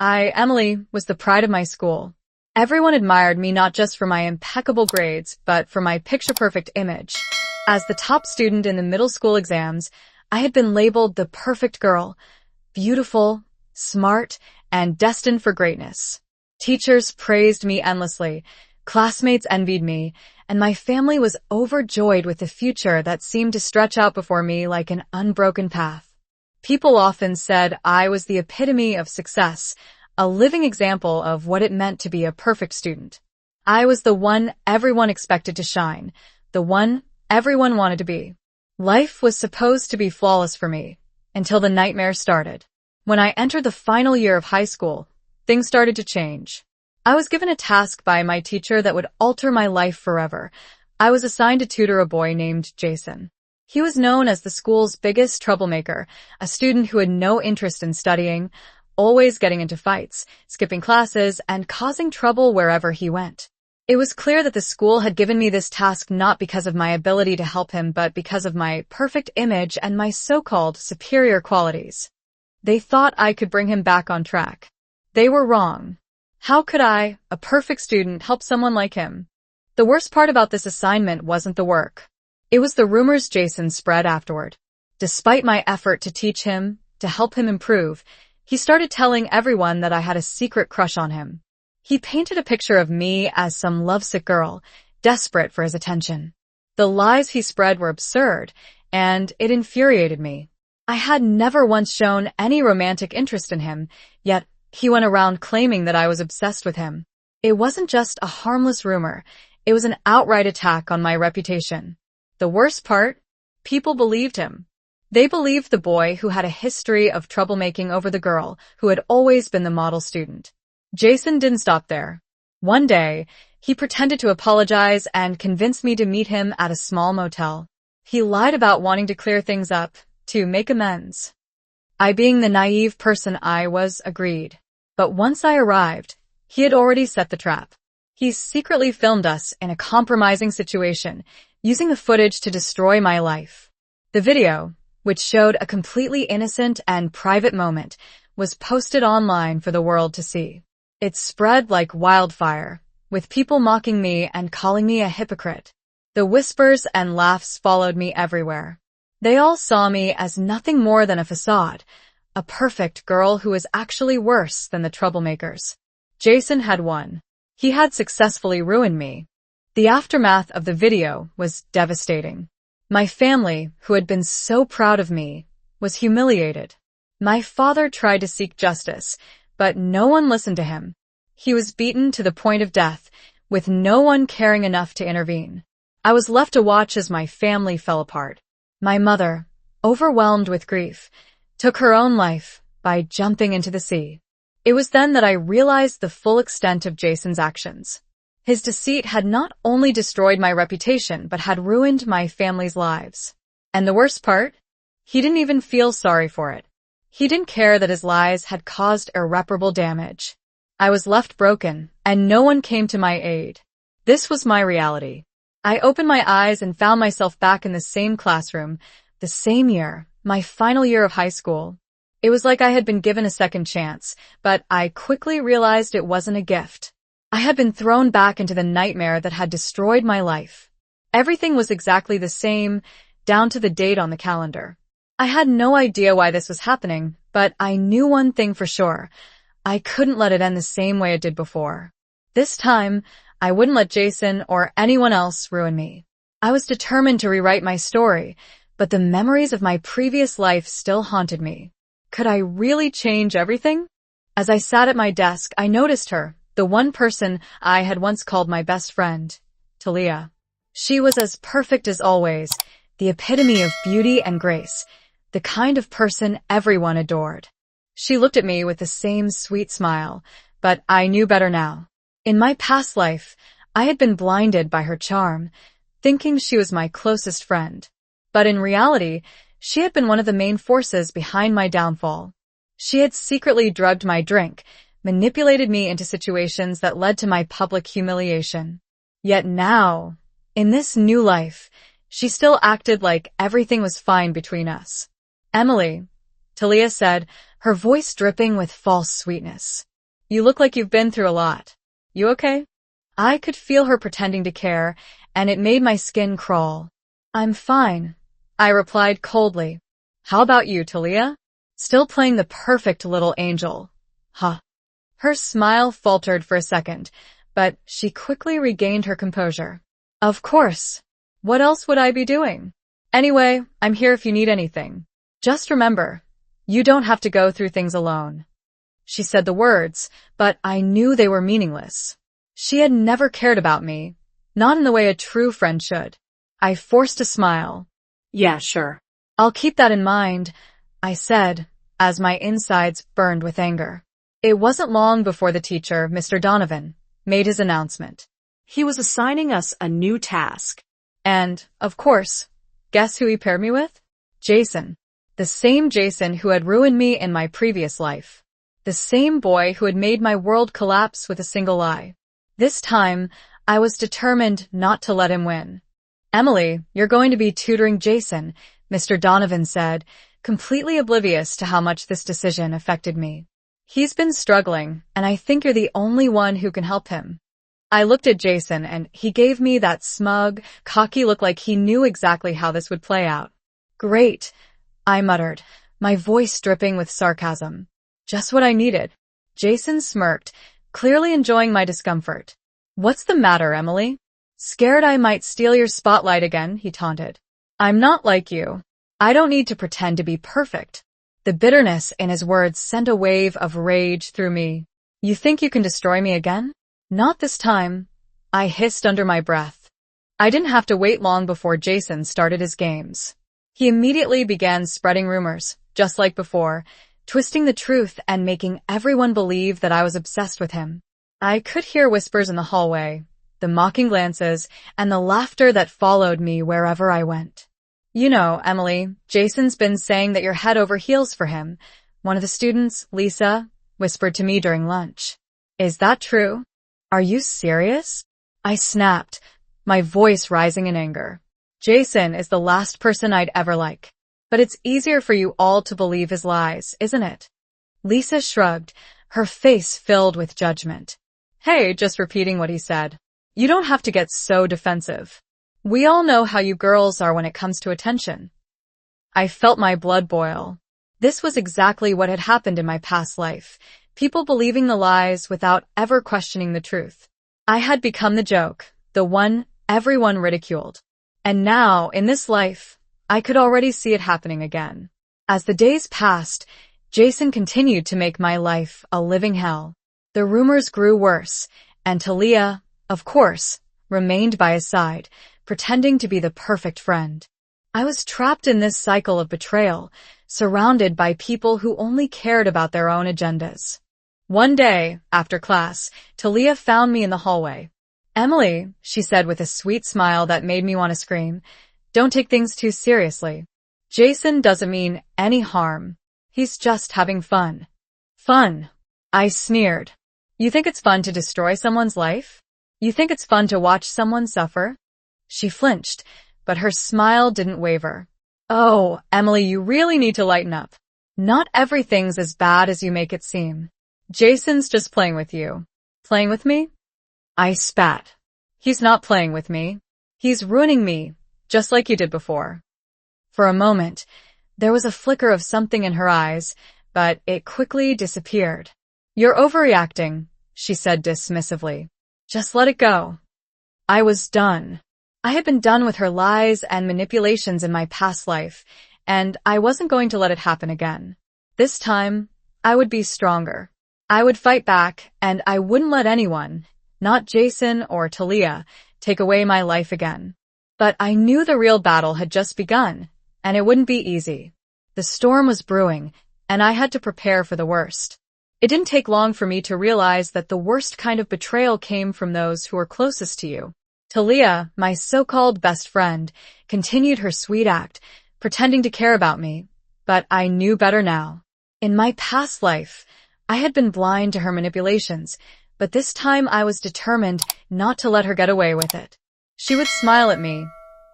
Emily, was the pride of my school. Everyone admired me not just for my impeccable grades, but for my picture-perfect image. As the top student in the middle school exams, I had been labeled the perfect girl, beautiful, smart, and destined for greatness. Teachers praised me endlessly, classmates envied me, and my family was overjoyed with the future that seemed to stretch out before me like an unbroken path. People often said I was the epitome of success, a living example of what it meant to be a perfect student. I was the one everyone expected to shine, the one everyone wanted to be. Life was supposed to be flawless for me, until the nightmare started. When I entered the final year of high school, things started to change. I was given a task by my teacher that would alter my life forever. I was assigned to tutor a boy named Jason. He was known as the school's biggest troublemaker, a student who had no interest in studying, always getting into fights, skipping classes, and causing trouble wherever he went. It was clear that the school had given me this task not because of my ability to help him, but because of my perfect image and my so-called superior qualities. They thought I could bring him back on track. They were wrong. How could I, a perfect student, help someone like him? The worst part about this assignment wasn't the work. It was the rumors Jason spread afterward. Despite my effort to teach him, to help him improve, he started telling everyone that I had a secret crush on him. He painted a picture of me as some lovesick girl, desperate for his attention. The lies he spread were absurd, and it infuriated me. I had never once shown any romantic interest in him, yet he went around claiming that I was obsessed with him. It wasn't just a harmless rumor, it was an outright attack on my reputation. The worst part? People believed him. They believed the boy who had a history of troublemaking over the girl who had always been the model student. Jason didn't stop there. One day, he pretended to apologize and convinced me to meet him at a small motel. He lied about wanting to clear things up, to make amends. I, being the naive person I was, agreed. But once I arrived, he had already set the trap. He secretly filmed us in a compromising situation, using the footage to destroy my life. The video, which showed a completely innocent and private moment, was posted online for the world to see. It spread like wildfire, with people mocking me and calling me a hypocrite. The whispers and laughs followed me everywhere. They all saw me as nothing more than a facade, a perfect girl who was actually worse than the troublemakers. Jason had won. He had successfully ruined me. The aftermath of the video was devastating. My family, who had been so proud of me, was humiliated. My father tried to seek justice, but no one listened to him. He was beaten to the point of death, with no one caring enough to intervene. I was left to watch as my family fell apart. My mother, overwhelmed with grief, took her own life by jumping into the sea. It was then that I realized the full extent of Jason's actions. His deceit had not only destroyed my reputation, but had ruined my family's lives. And the worst part? He didn't even feel sorry for it. He didn't care that his lies had caused irreparable damage. I was left broken, and no one came to my aid. This was my reality. I opened my eyes and found myself back in the same classroom, the same year, my final year of high school. It was like I had been given a second chance, but I quickly realized it wasn't a gift. I had been thrown back into the nightmare that had destroyed my life. Everything was exactly the same, down to the date on the calendar. I had no idea why this was happening, but I knew one thing for sure. I couldn't let it end the same way it did before. This time, I wouldn't let Jason or anyone else ruin me. I was determined to rewrite my story, but the memories of my previous life still haunted me. Could I really change everything? As I sat at my desk, I noticed her, the one person I had once called my best friend, Thalia. She was as perfect as always, the epitome of beauty and grace, the kind of person everyone adored. She looked at me with the same sweet smile, but I knew better now. In my past life, I had been blinded by her charm, thinking she was my closest friend. But in reality, she had been one of the main forces behind my downfall. She had secretly drugged my drink, manipulated me into situations that led to my public humiliation. Yet now, in this new life, she still acted like everything was fine between us. Emily, Thalia said, her voice dripping with false sweetness. You look like you've been through a lot. You okay? I could feel her pretending to care, and it made my skin crawl. I'm fine, I replied coldly. How about you, Thalia? Still playing the perfect little angel. Huh. Her smile faltered for a second, but she quickly regained her composure. Of course. What else would I be doing? Anyway, I'm here if you need anything. Just remember, you don't have to go through things alone. She said the words, but I knew they were meaningless. She had never cared about me, not in the way a true friend should. I forced a smile. Yeah, sure. I'll keep that in mind, I said, as my insides burned with anger. It wasn't long before the teacher, Mr. Donovan, made his announcement. He was assigning us a new task. And, of course, guess who he paired me with? Jason. The same Jason who had ruined me in my previous life. The same boy who had made my world collapse with a single lie. This time, I was determined not to let him win. Emily, you're going to be tutoring Jason, Mr. Donovan said, completely oblivious to how much this decision affected me. He's been struggling, and I think you're the only one who can help him. I looked at Jason, and he gave me that smug, cocky look like he knew exactly how this would play out. Great, I muttered, my voice dripping with sarcasm. Just what I needed. Jason smirked, clearly enjoying my discomfort. What's the matter, Emily? Scared I might steal your spotlight again, he taunted. I'm not like you. I don't need to pretend to be perfect. The bitterness in his words sent a wave of rage through me. You think you can destroy me again? Not this time, I hissed under my breath. I didn't have to wait long before Jason started his games. He immediately began spreading rumors, just like before, twisting the truth and making everyone believe that I was obsessed with him. I could hear whispers in the hallway, the mocking glances, and the laughter that followed me wherever I went. You know, Emily, Jason's been saying that you're head over heels for him. One of the students, Lisa, whispered to me during lunch. Is that true? Are you serious? I snapped, my voice rising in anger. Jason is the last person I'd ever like. But it's easier for you all to believe his lies, isn't it? Lisa shrugged, her face filled with judgment. Hey, just repeating what he said. You don't have to get so defensive. We all know how you girls are when it comes to attention. I felt my blood boil. This was exactly what had happened in my past life. People believing the lies without ever questioning the truth. I had become the joke, the one everyone ridiculed. And now, in this life, I could already see it happening again. As the days passed, Jason continued to make my life a living hell. The rumors grew worse, and Thalia, of course, remained by his side, pretending to be the perfect friend. I was trapped in this cycle of betrayal, surrounded by people who only cared about their own agendas. One day, after class, Thalia found me in the hallway. Emily, she said with a sweet smile that made me want to scream, don't take things too seriously. Jason doesn't mean any harm. He's just having fun. Fun, I sneered. You think it's fun to destroy someone's life? You think it's fun to watch someone suffer? She flinched, but her smile didn't waver. Oh, Emily, you really need to lighten up. Not everything's as bad as you make it seem. Jason's just playing with you. Playing with me? I spat. He's not playing with me. He's ruining me, just like you did before. For a moment, there was a flicker of something in her eyes, but it quickly disappeared. You're overreacting, she said dismissively. Just let it go. I was done. I had been done with her lies and manipulations in my past life, and I wasn't going to let it happen again. This time, I would be stronger. I would fight back, and I wouldn't let anyone, not Jason or Thalia, take away my life again. But I knew the real battle had just begun, and it wouldn't be easy. The storm was brewing, and I had to prepare for the worst. It didn't take long for me to realize that the worst kind of betrayal came from those who were closest to you. Thalia, my so-called best friend, continued her sweet act, pretending to care about me, but I knew better now. In my past life, I had been blind to her manipulations, but this time I was determined not to let her get away with it. She would smile at me,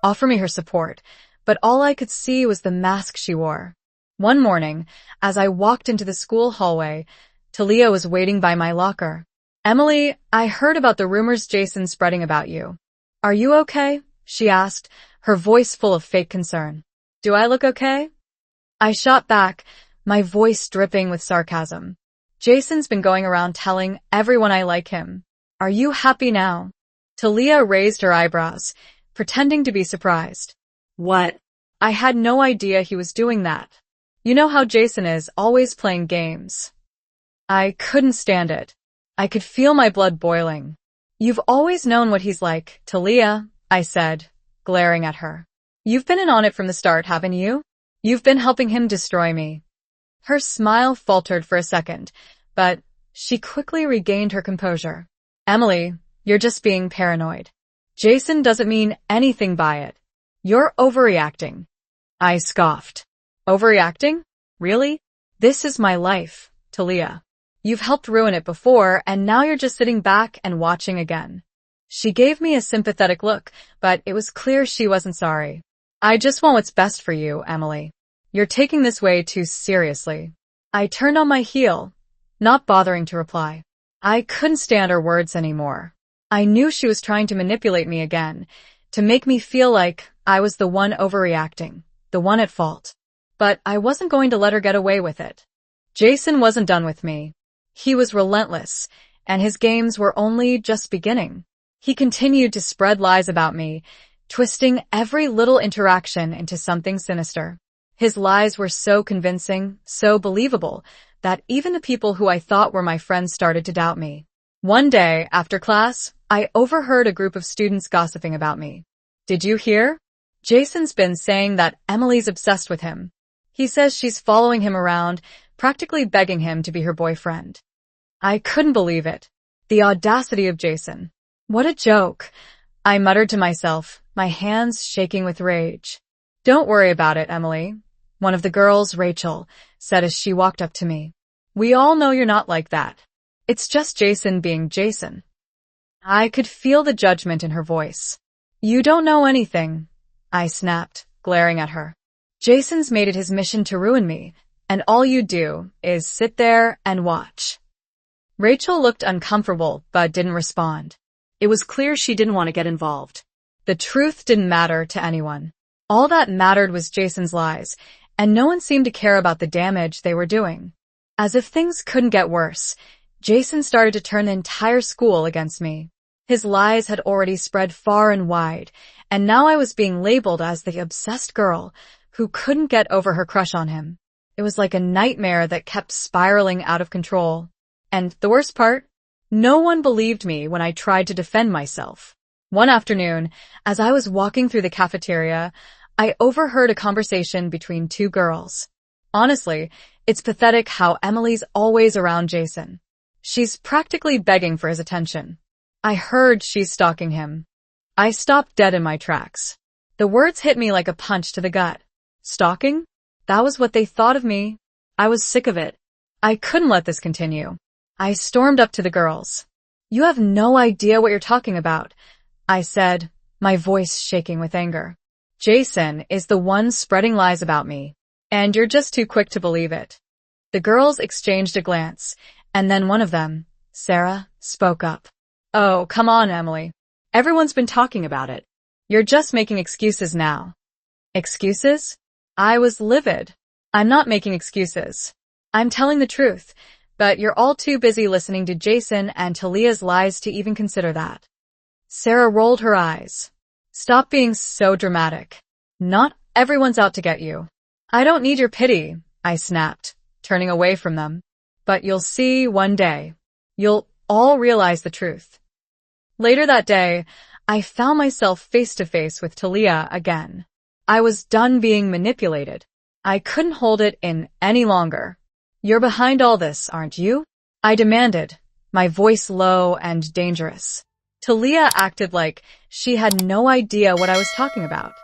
offer me her support, but all I could see was the mask she wore. One morning, as I walked into the school hallway, Thalia was waiting by my locker. "Emily, I heard about the rumors Jason's spreading about you. Are you okay?" she asked, her voice full of fake concern. "Do I look okay?" I shot back, my voice dripping with sarcasm. "Jason's been going around telling everyone I like him. Are you happy now?" Thalia raised her eyebrows, pretending to be surprised. What? I had no idea he was doing that. You know how Jason is, always playing games. I couldn't stand it. I could feel my blood boiling. "You've always known what he's like, Thalia," I said, glaring at her. "You've been in on it from the start, haven't you? You've been helping him destroy me." Her smile faltered for a second, but she quickly regained her composure. "Emily, you're just being paranoid. Jason doesn't mean anything by it. You're overreacting." I scoffed. "Overreacting? Really? This is my life, Thalia. You've helped ruin it before, and now you're just sitting back and watching again." She gave me a sympathetic look, but it was clear she wasn't sorry. "I just want what's best for you, Emily. You're taking this way too seriously." I turned on my heel, not bothering to reply. I couldn't stand her words anymore. I knew she was trying to manipulate me again, to make me feel like I was the one overreacting, the one at fault. But I wasn't going to let her get away with it. Jason wasn't done with me. He was relentless, and his games were only just beginning. He continued to spread lies about me, twisting every little interaction into something sinister. His lies were so convincing, so believable, that even the people who I thought were my friends started to doubt me. One day, after class, I overheard a group of students gossiping about me. "Did you hear? Jason's been saying that Emily's obsessed with him. He says she's following him around, practically begging him to be her boyfriend." I couldn't believe it. The audacity of Jason. What a joke, I muttered to myself, my hands shaking with rage. "Don't worry about it, Emily," one of the girls, Rachel, said as she walked up to me. "We all know you're not like that. It's just Jason being Jason." I could feel the judgment in her voice. "You don't know anything," I snapped, glaring at her. "Jason's made it his mission to ruin me, and all you do is sit there and watch." Rachel looked uncomfortable but didn't respond. It was clear she didn't want to get involved. The truth didn't matter to anyone. All that mattered was Jason's lies, and no one seemed to care about the damage they were doing. As if things couldn't get worse, Jason started to turn the entire school against me. His lies had already spread far and wide, and now I was being labeled as the obsessed girl who couldn't get over her crush on him. It was like a nightmare that kept spiraling out of control. And the worst part? No one believed me when I tried to defend myself. One afternoon, as I was walking through the cafeteria, I overheard a conversation between two girls. Honestly, it's pathetic how Emily's always around Jason. She's practically begging for his attention. I heard she's stalking him. I stopped dead in my tracks. The words hit me like a punch to the gut. Stalking? That was what they thought of me. I was sick of it. I couldn't let this continue. I stormed up to the girls. "You have no idea what you're talking about," I said, my voice shaking with anger. "Jason is the one spreading lies about me, and you're just too quick to believe it." The girls exchanged a glance, and then one of them, Sarah, spoke up. "Oh, come on, Emily. Everyone's been talking about it. You're just making excuses now." Excuses? I was livid. "I'm not making excuses. I'm telling the truth. But you're all too busy listening to Jason and Thalia's lies to even consider that." Sarah rolled her eyes. "Stop being so dramatic. Not everyone's out to get you." "I don't need your pity," I snapped, turning away from them. "But you'll see one day. You'll all realize the truth." Later that day, I found myself face to face with Thalia again. I was done being manipulated. I couldn't hold it in any longer. "You're behind all this, aren't you?" I demanded, my voice low and dangerous. Thalia acted like she had no idea what I was talking about.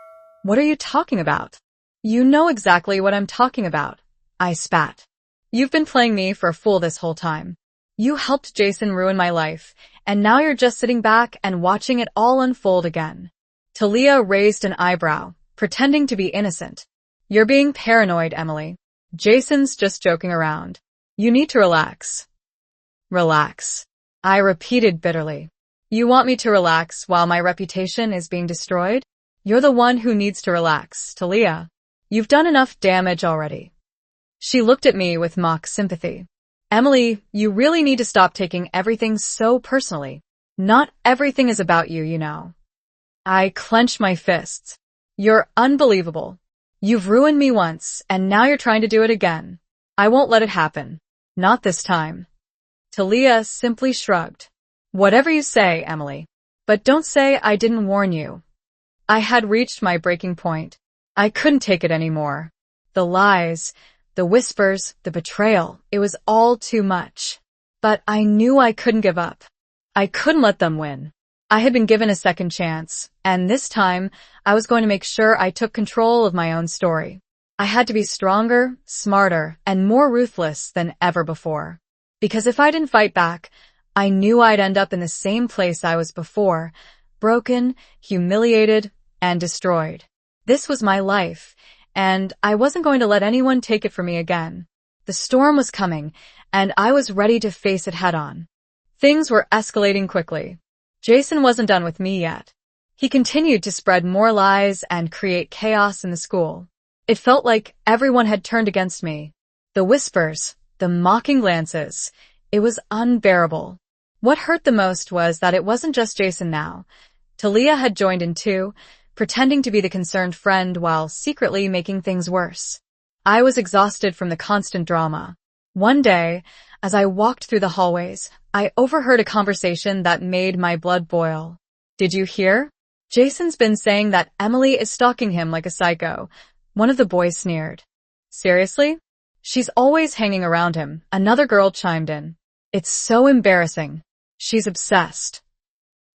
"What are you talking about?" "You know exactly what I'm talking about," I spat. "You've been playing me for a fool this whole time. You helped Jason ruin my life, and now you're just sitting back and watching it all unfold again." Thalia raised an eyebrow, pretending to be innocent. "You're being paranoid, Emily. Jason's just joking around. You need to relax. Relax. I repeated bitterly. You want me to relax while my reputation is being destroyed? You're the one who needs to relax, Thalia. You've done enough damage already. She looked at me with mock sympathy. Emily, you really need to stop taking everything so personally. Not everything is about you, you know. I clenched my fists. You're unbelievable. You've ruined me once, and now you're trying to do it again. I won't let it happen. Not this time. Thalia simply shrugged. Whatever you say, Emily. But don't say I didn't warn you. I had reached my breaking point. I couldn't take it anymore. The lies, the whispers, the betrayal, it was all too much. But I knew I couldn't give up. I couldn't let them win. I had been given a second chance, and this time, I was going to make sure I took control of my own story. I had to be stronger, smarter, and more ruthless than ever before. Because if I didn't fight back, I knew I'd end up in the same place I was before, broken, humiliated, and destroyed. This was my life, and I wasn't going to let anyone take it from me again. The storm was coming, and I was ready to face it head-on. Things were escalating quickly. Jason wasn't done with me yet. He continued to spread more lies and create chaos in the school. It felt like everyone had turned against me. The whispers, the mocking glances, it was unbearable. What hurt the most was that it wasn't just Jason now. Thalia had joined in too, pretending to be the concerned friend while secretly making things worse. I was exhausted from the constant drama. One day, as I walked through the hallways, I overheard a conversation that made my blood boil. Did you hear? Jason's been saying that Emily is stalking him like a psycho. One of the boys sneered. Seriously? She's always hanging around him, another girl chimed in. It's so embarrassing. She's obsessed.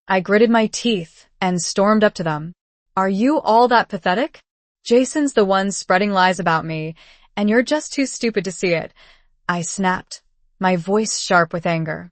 I gritted my teeth and stormed up to them. Are you all that pathetic? Jason's the one spreading lies about me, and you're just too stupid to see it. I snapped, my voice sharp with anger.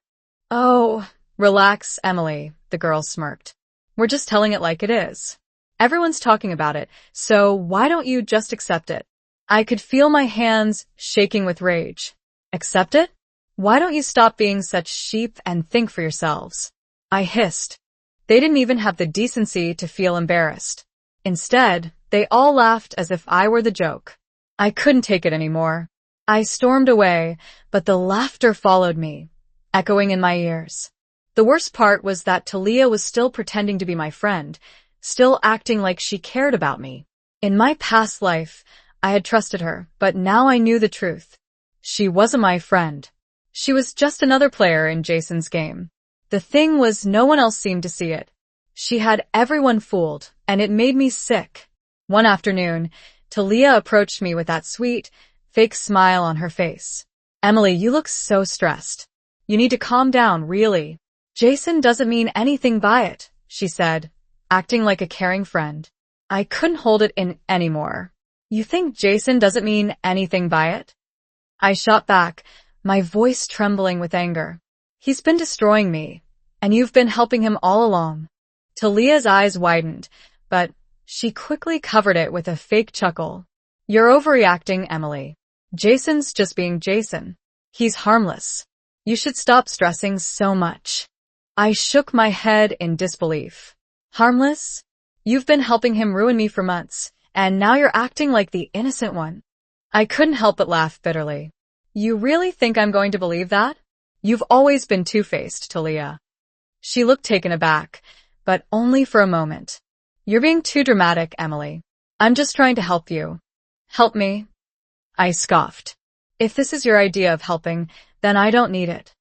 Oh, relax, Emily, the girl smirked. We're just telling it like it is. Everyone's talking about it, so why don't you just accept it? I could feel my hands shaking with rage. Accept it? Why don't you stop being such sheep and think for yourselves? I hissed. They didn't even have the decency to feel embarrassed. Instead, they all laughed as if I were the joke. I couldn't take it anymore. I stormed away, but the laughter followed me, echoing in my ears. The worst part was that Thalia was still pretending to be my friend, still acting like she cared about me. In my past life, I had trusted her, but now I knew the truth. She wasn't my friend. She was just another player in Jason's game. The thing was, no one else seemed to see it. She had everyone fooled, and it made me sick. One afternoon, Thalia approached me with that sweet, fake smile on her face. Emily, you look so stressed. You need to calm down, really. Jason doesn't mean anything by it, she said, acting like a caring friend. I couldn't hold it in anymore. You think Jason doesn't mean anything by it? I shot back, my voice trembling with anger. He's been destroying me, and you've been helping him all along. Thalia's eyes widened, but she quickly covered it with a fake chuckle. You're overreacting, Emily. Jason's just being Jason. He's harmless. You should stop stressing so much. I shook my head in disbelief. Harmless? You've been helping him ruin me for months, and now you're acting like the innocent one. I couldn't help but laugh bitterly. You really think I'm going to believe that? You've always been two-faced, Thalia. She looked taken aback, but only for a moment. You're being too dramatic, Emily. I'm just trying to help you. Help me? I scoffed. If this is your idea of helping, then I don't need it.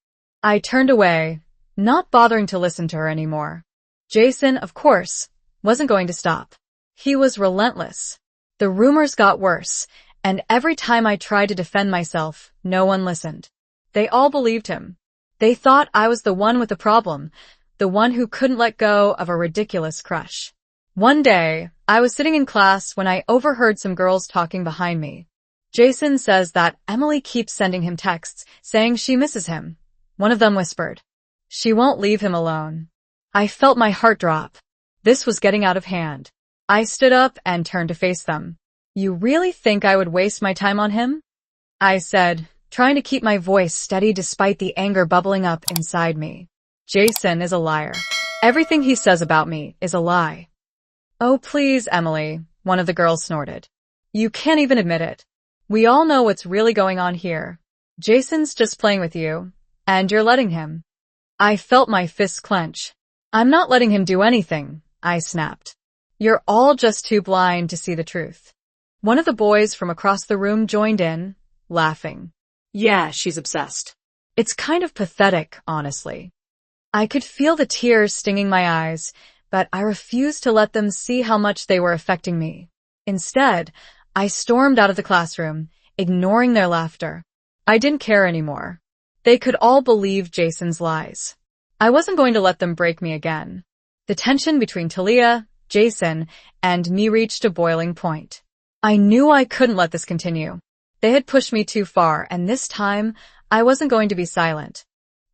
I turned away, not bothering to listen to her anymore. Jason, of course, wasn't going to stop. He was relentless. The rumors got worse, and every time I tried to defend myself, no one listened. They all believed him. They thought I was the one with the problem, the one who couldn't let go of a ridiculous crush. One day, I was sitting in class when I overheard some girls talking behind me. Jason says that Emily keeps sending him texts saying she misses him. One of them whispered, "She won't leave him alone." I felt my heart drop. This was getting out of hand. I stood up and turned to face them. You really think I would waste my time on him? I said, trying to keep my voice steady despite the anger bubbling up inside me. Jason is a liar. Everything he says about me is a lie. Oh, please, Emily, one of the girls snorted. You can't even admit it. We all know what's really going on here. Jason's just playing with you, and you're letting him. I felt my fists clench. I'm not letting him do anything, I snapped. You're all just too blind to see the truth. One of the boys from across the room joined in, laughing. Yeah, she's obsessed. It's kind of pathetic, honestly. I could feel the tears stinging my eyes, but I refused to let them see how much they were affecting me. Instead, I stormed out of the classroom, ignoring their laughter. I didn't care anymore. They could all believe Jason's lies. I wasn't going to let them break me again. The tension between Thalia, Jason, and me reached a boiling point. I knew I couldn't let this continue. They had pushed me too far, and this time, I wasn't going to be silent.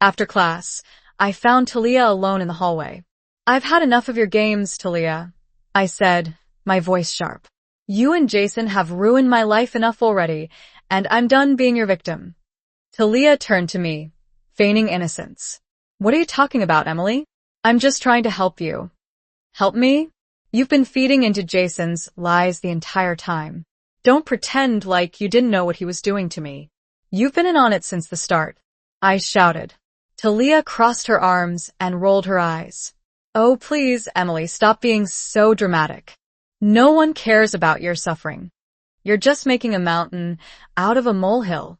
After class, I found Thalia alone in the hallway. I've had enough of your games, Thalia, I said, my voice sharp. You and Jason have ruined my life enough already, and I'm done being your victim. Thalia turned to me, feigning innocence. What are you talking about, Emily? I'm just trying to help you. Help me? You've been feeding into Jason's lies the entire time. Don't pretend like you didn't know what he was doing to me. You've been in on it since the start, I shouted. Thalia crossed her arms and rolled her eyes. Oh, please, Emily, stop being so dramatic. No one cares about your suffering. You're just making a mountain out of a molehill.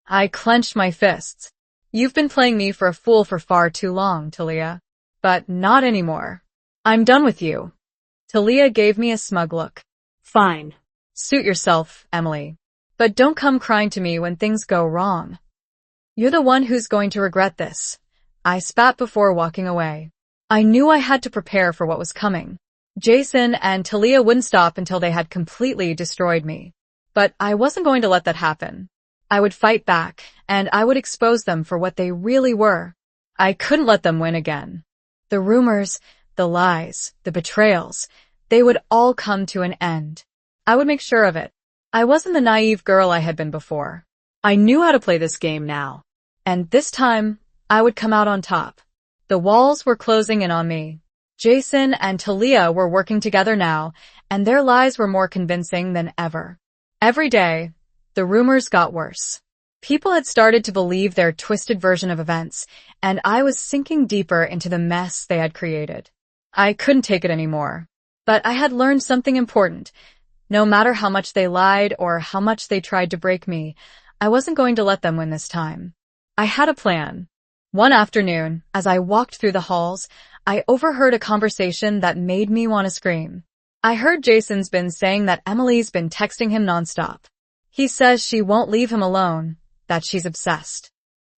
I clenched my fists. You've been playing me for a fool for far too long, Thalia. But not anymore. I'm done with you. Thalia gave me a smug look. Fine. Suit yourself, Emily. But don't come crying to me when things go wrong. You're the one who's going to regret this. I spat before walking away. I knew I had to prepare for what was coming. Jason and Thalia wouldn't stop until they had completely destroyed me. But I wasn't going to let that happen. I would fight back, and I would expose them for what they really were. I couldn't let them win again. The rumors, the lies, the betrayals, they would all come to an end. I would make sure of it. I wasn't the naive girl I had been before. I knew how to play this game now. And this time, I would come out on top. The walls were closing in on me. Jason and Thalia were working together now, and their lies were more convincing than ever. Every day, the rumors got worse. People had started to believe their twisted version of events, and I was sinking deeper into the mess they had created. I couldn't take it anymore. But I had learned something important. No matter how much they lied or how much they tried to break me, I wasn't going to let them win this time. I had a plan. One afternoon, as I walked through the halls, I overheard a conversation that made me want to scream. I heard Jason's been saying that Emily's been texting him nonstop. He says she won't leave him alone, that she's obsessed.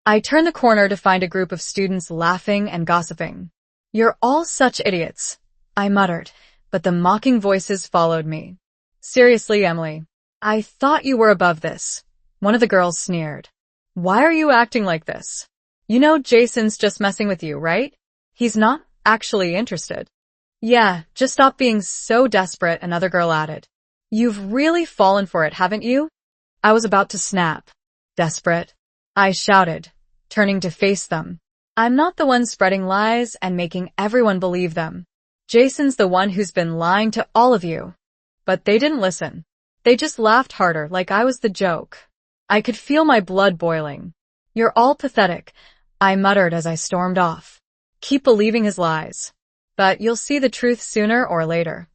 I turned the corner to find a group of students laughing and gossiping. You're all such idiots, I muttered, but the mocking voices followed me. Seriously, Emily, I thought you were above this. One of the girls sneered. Why are you acting like this? You know Jason's just messing with you, right? He's not actually interested. Yeah, just stop being so desperate, another girl added. You've really fallen for it, haven't you? I was about to snap. Desperate? I shouted, turning to face them. I'm not the one spreading lies and making everyone believe them. Jason's the one who's been lying to all of you. But they didn't listen. They just laughed harder like I was the joke. I could feel my blood boiling. You're all pathetic, I muttered as I stormed off. Keep believing his lies. But you'll see the truth sooner or later.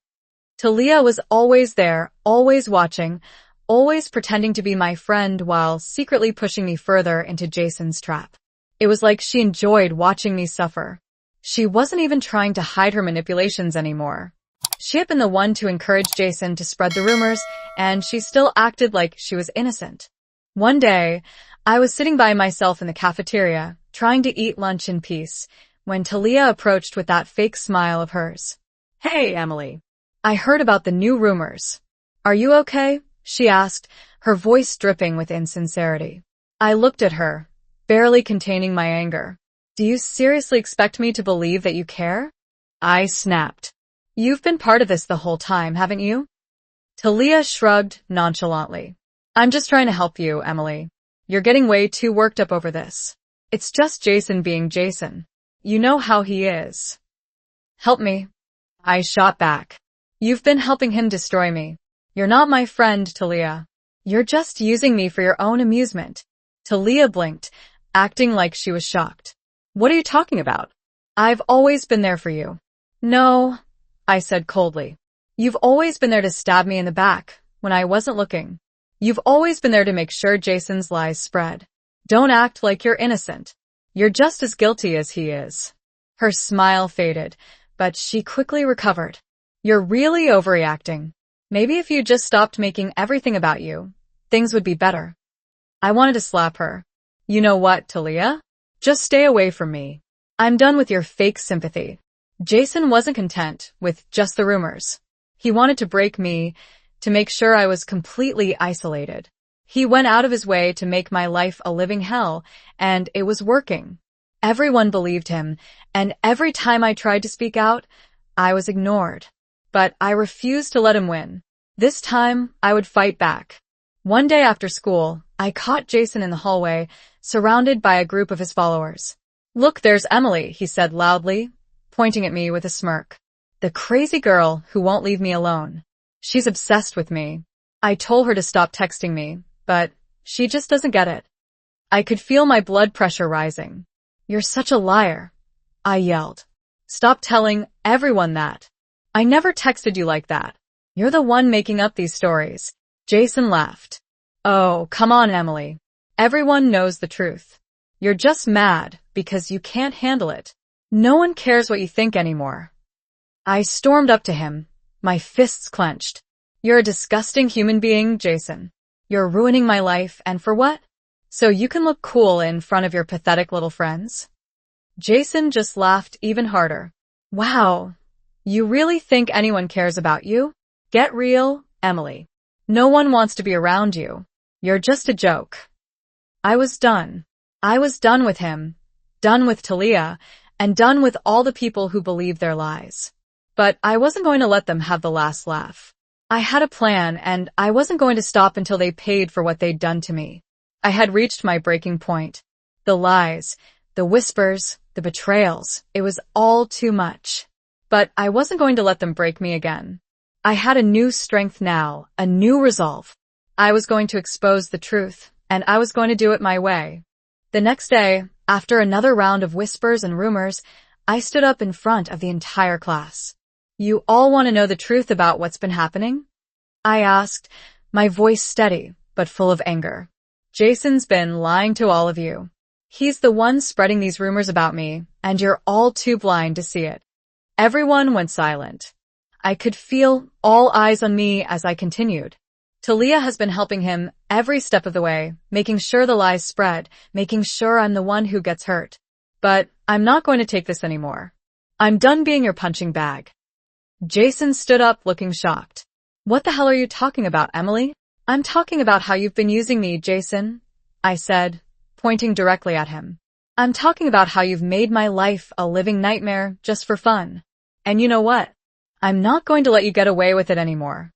Thalia was always there, always watching, always pretending to be my friend while secretly pushing me further into Jason's trap. It was like she enjoyed watching me suffer. She wasn't even trying to hide her manipulations anymore. She had been the one to encourage Jason to spread the rumors, and she still acted like she was innocent. One day, I was sitting by myself in the cafeteria, trying to eat lunch in peace, when Thalia approached with that fake smile of hers. Hey, Emily. I heard about the new rumors. Are you okay? She asked, her voice dripping with insincerity. I looked at her, barely containing my anger. Do you seriously expect me to believe that you care? I snapped. You've been part of this the whole time, haven't you? Thalia shrugged nonchalantly. I'm just trying to help you, Emily. You're getting way too worked up over this. It's just Jason being Jason. You know how he is. Help me. I shot back. You've been helping him destroy me. You're not my friend, Thalia. You're just using me for your own amusement. Thalia blinked, acting like she was shocked. What are you talking about? I've always been there for you. No, I said coldly. You've always been there to stab me in the back when I wasn't looking. You've always been there to make sure Jason's lies spread. Don't act like you're innocent. You're just as guilty as he is. Her smile faded, but she quickly recovered. You're really overreacting. Maybe if you just stopped making everything about you, things would be better. I wanted to slap her. You know what, Thalia? Just stay away from me. I'm done with your fake sympathy. Jason wasn't content with just the rumors. He wanted to break me, to make sure I was completely isolated. He went out of his way to make my life a living hell, and it was working. Everyone believed him, and every time I tried to speak out, I was ignored. But I refused to let him win. This time, I would fight back. One day after school, I caught Jason in the hallway, surrounded by a group of his followers. Look, there's Emily, he said loudly, pointing at me with a smirk. The crazy girl who won't leave me alone. She's obsessed with me. I told her to stop texting me, but she just doesn't get it. I could feel my blood pressure rising. You're such a liar, I yelled. Stop telling everyone that. I never texted you like that. You're the one making up these stories. Jason laughed. Oh, come on, Emily. Everyone knows the truth. You're just mad because you can't handle it. No one cares what you think anymore. I stormed up to him, my fists clenched. You're a disgusting human being, Jason. You're ruining my life, and for what? So you can look cool in front of your pathetic little friends? Jason just laughed even harder. Wow. You really think anyone cares about you? Get real, Emily. No one wants to be around you. You're just a joke. I was done. I was done with him, done with Thalia, and done with all the people who believed their lies. But I wasn't going to let them have the last laugh. I had a plan, and I wasn't going to stop until they paid for what they'd done to me. I had reached my breaking point. The lies, the whispers, the betrayals, it was all too much. But I wasn't going to let them break me again. I had a new strength now, a new resolve. I was going to expose the truth, and I was going to do it my way. The next day, after another round of whispers and rumors, I stood up in front of the entire class. You all want to know the truth about what's been happening? I asked, my voice steady, but full of anger. Jason's been lying to all of you. He's the one spreading these rumors about me, and you're all too blind to see it. Everyone went silent. I could feel all eyes on me as I continued. Thalia has been helping him every step of the way, making sure the lies spread, making sure I'm the one who gets hurt. But I'm not going to take this anymore. I'm done being your punching bag. Jason stood up looking shocked. What the hell are you talking about, Emily? I'm talking about how you've been using me, Jason, I said, pointing directly at him. I'm talking about how you've made my life a living nightmare just for fun. And you know what? I'm not going to let you get away with it anymore.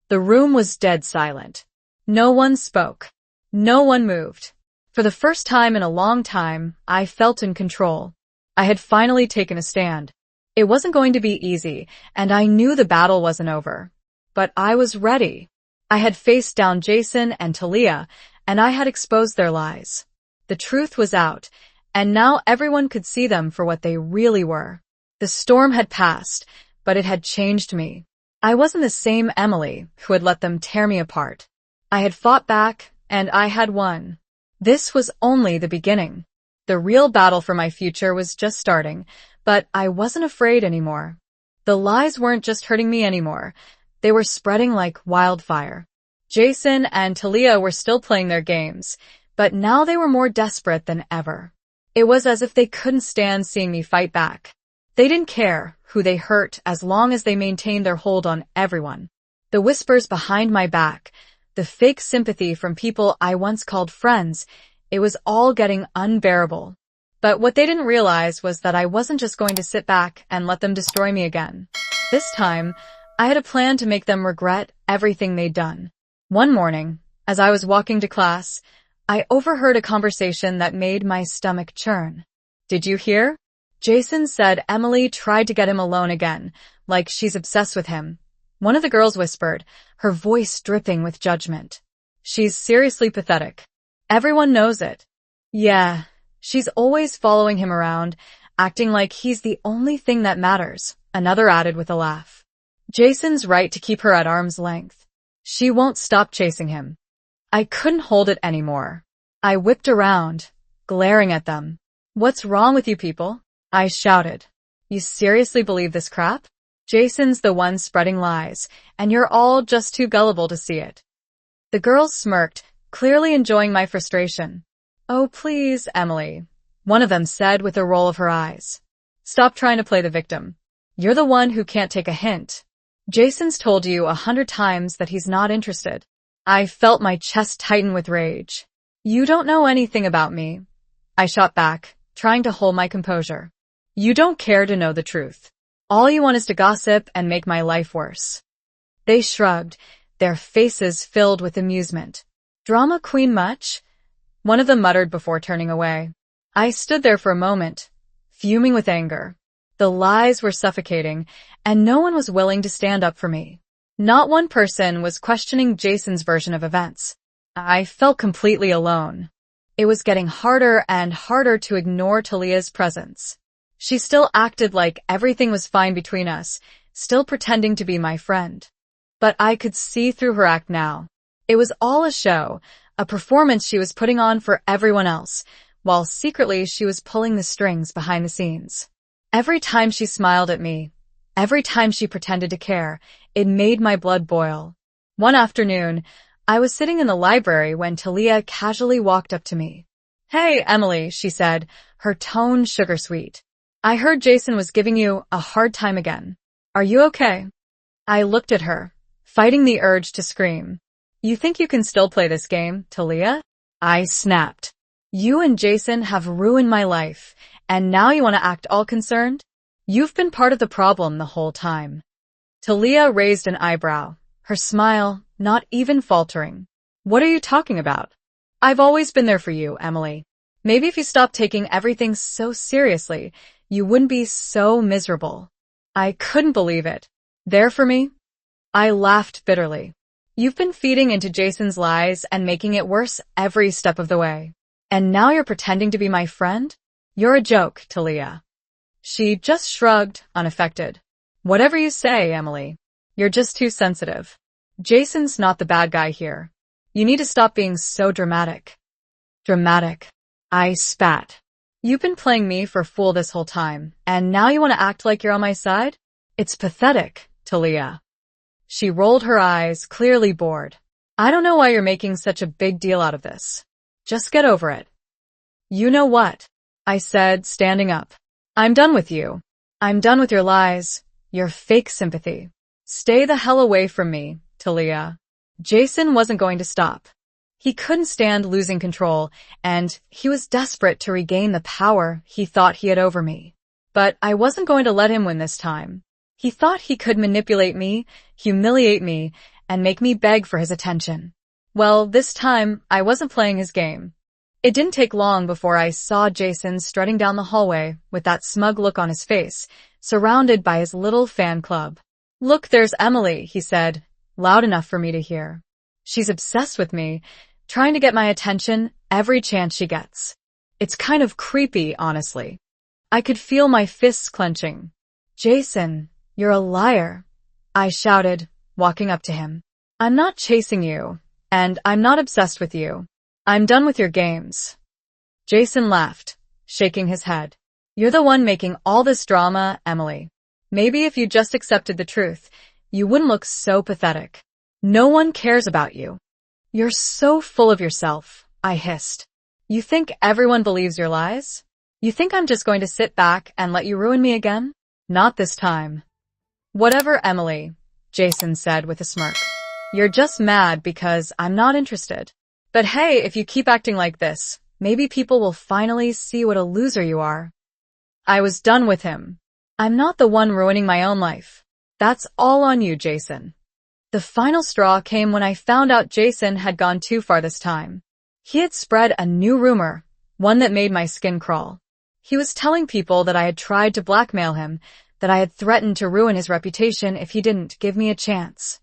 The room was dead silent. No one spoke. No one moved. For the first time in a long time, I felt in control. I had finally taken a stand. It wasn't going to be easy, and I knew the battle wasn't over. But I was ready. I had faced down Jason and Thalia, and I had exposed their lies. The truth was out, and now everyone could see them for what they really were. The storm had passed, but it had changed me. I wasn't the same Emily who had let them tear me apart. I had fought back, and I had won. This was only the beginning. The real battle for my future was just starting, but I wasn't afraid anymore. The lies weren't just hurting me anymore. They were spreading like wildfire. Jason and Thalia were still playing their games, but now they were more desperate than ever. It was as if they couldn't stand seeing me fight back. They didn't care who they hurt as long as they maintained their hold on everyone. The whispers behind my back, the fake sympathy from people I once called friends, it was all getting unbearable. But what they didn't realize was that I wasn't just going to sit back and let them destroy me again. This time, I had a plan to make them regret everything they'd done. One morning, As I was walking to class, I overheard a conversation that made my stomach churn. Did you hear? Jason said Emily tried to get him alone again, like she's obsessed with him. One of the girls whispered, her voice dripping with judgment. She's seriously pathetic. Everyone knows it. Yeah, she's always following him around, acting like he's the only thing that matters, another added with a laugh. Jason's right to keep her at arm's length. She won't stop chasing him. I couldn't hold it anymore. I whipped around, glaring at them. What's wrong with you people? I shouted. You seriously believe this crap? Jason's the one spreading lies, and you're all just too gullible to see it. The girls smirked, clearly enjoying my frustration. Oh, please, Emily, one of them said with a roll of her eyes. Stop trying to play the victim. You're the one who can't take a hint. Jason's told you 100 times that he's not interested. I felt my chest tighten with rage. You don't know anything about me. I shot back, trying to hold my composure. You don't care to know the truth. All you want is to gossip and make my life worse. They shrugged, their faces filled with amusement. Drama queen much? One of them muttered before turning away. I stood there for a moment, fuming with anger. The lies were suffocating, and no one was willing to stand up for me. Not one person was questioning Jason's version of events. I felt completely alone. It was getting harder and harder to ignore Thalia's presence. She still acted like everything was fine between us, still pretending to be my friend. But I could see through her act now. It was all a show, a performance she was putting on for everyone else, while secretly she was pulling the strings behind the scenes. Every time she smiled at me, every time she pretended to care, it made my blood boil. One afternoon, I was sitting in the library when Thalia casually walked up to me. Hey, Emily, she said, her tone sugar-sweet. I heard Jason was giving you a hard time again. Are you okay? I looked at her, fighting the urge to scream. You think you can still play this game, Thalia? I snapped. You and Jason have ruined my life, and now you want to act all concerned? You've been part of the problem the whole time. Thalia raised an eyebrow, her smile not even faltering. What are you talking about? I've always been there for you, Emily. Maybe if you stopped taking everything so seriously, you wouldn't be so miserable. I couldn't believe it. There for me? I laughed bitterly. You've been feeding into Jason's lies and making it worse every step of the way. And now you're pretending to be my friend? You're a joke, Thalia. She just shrugged, unaffected. Whatever you say, Emily. You're just too sensitive. Jason's not the bad guy here. You need to stop being so dramatic. Dramatic. I spat. You've been playing me for a fool this whole time, and now you want to act like you're on my side? It's pathetic, Thalia. She rolled her eyes, clearly bored. I don't know why you're making such a big deal out of this. Just get over it. You know what? I said, standing up. I'm done with you. I'm done with your lies, your fake sympathy. Stay the hell away from me, Thalia. Jason wasn't going to stop. He couldn't stand losing control, and he was desperate to regain the power he thought he had over me. But I wasn't going to let him win this time. He thought he could manipulate me, humiliate me, and make me beg for his attention. Well, this time, I wasn't playing his game. It didn't take long before I saw Jason strutting down the hallway with that smug look on his face, surrounded by his little fan club. Look, there's Emily, he said, loud enough for me to hear. She's obsessed with me, trying to get my attention every chance she gets. It's kind of creepy, honestly. I could feel my fists clenching. Jason, you're a liar, I shouted, walking up to him. I'm not chasing you, and I'm not obsessed with you. I'm done with your games. Jason laughed, shaking his head. You're the one making all this drama, Emily. Maybe if you just accepted the truth, you wouldn't look so pathetic. No one cares about you. You're so full of yourself, I hissed. You think everyone believes your lies? You think I'm just going to sit back and let you ruin me again? Not this time. Whatever, Emily, Jason said with a smirk. You're just mad because I'm not interested. But hey, if you keep acting like this, maybe people will finally see what a loser you are. I was done with him. I'm not the one ruining my own life. That's all on you, Jason. The final straw came when I found out Jason had gone too far this time. He had spread a new rumor, one that made my skin crawl. He was telling people that I had tried to blackmail him, that I had threatened to ruin his reputation if he didn't give me a chance.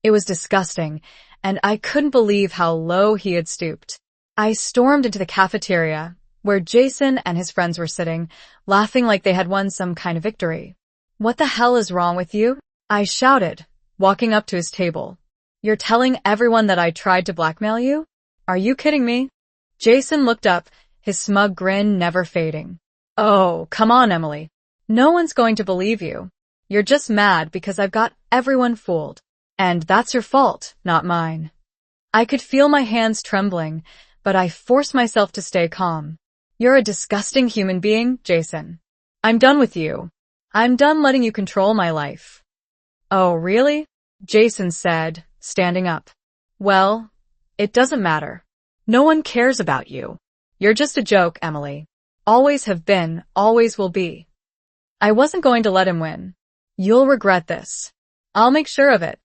It was disgusting, and I couldn't believe how low he had stooped. I stormed into the cafeteria, where Jason and his friends were sitting, laughing like they had won some kind of victory. "What the hell is wrong with you?" I shouted, walking up to his table. "You're telling everyone that I tried to blackmail you? Are you kidding me?" Jason looked up, his smug grin never fading. "Oh, come on, Emily. No one's going to believe you. You're just mad because I've got everyone fooled. And that's your fault, not mine." I could feel my hands trembling, but I forced myself to stay calm. "You're a disgusting human being, Jason. I'm done with you. I'm done letting you control my life." "Oh, really?" Jason said, standing up. "Well, it doesn't matter. No one cares about you. You're just a joke, Emily. Always have been, always will be." I wasn't going to let him win. "You'll regret this. I'll make sure of it."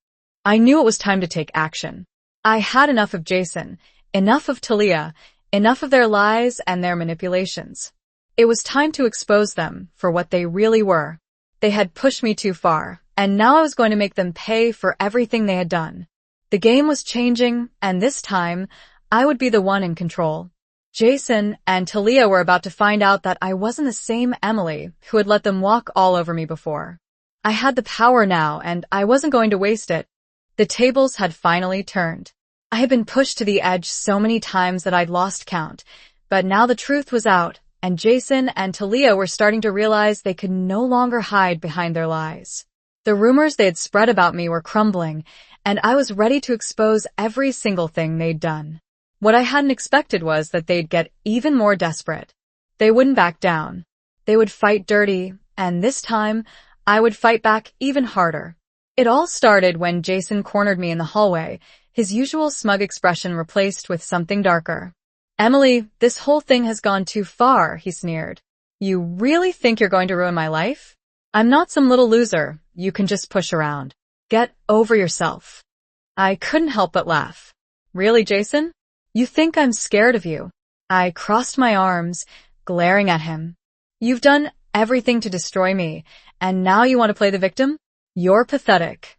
I knew it was time to take action. I had enough of Jason, enough of Thalia, enough of their lies and their manipulations. It was time to expose them for what they really were. They had pushed me too far, and now I was going to make them pay for everything they had done. The game was changing, and this time, I would be the one in control. Jason and Thalia were about to find out that I wasn't the same Emily who had let them walk all over me before. I had the power now, and I wasn't going to waste it. The tables had finally turned. I had been pushed to the edge so many times that I'd lost count, but now the truth was out, and Jason and Thalia were starting to realize they could no longer hide behind their lies. The rumors they had spread about me were crumbling, and I was ready to expose every single thing they'd done. What I hadn't expected was that they'd get even more desperate. They wouldn't back down. They would fight dirty, and this time, I would fight back even harder. It all started when Jason cornered me in the hallway, his usual smug expression replaced with something darker. "Emily, this whole thing has gone too far," he sneered. "You really think you're going to ruin my life? I'm not some little loser you can just push around. Get over yourself." I couldn't help but laugh. "Really, Jason? You think I'm scared of you?" I crossed my arms, glaring at him. "You've done everything to destroy me, and now you want to play the victim? You're pathetic."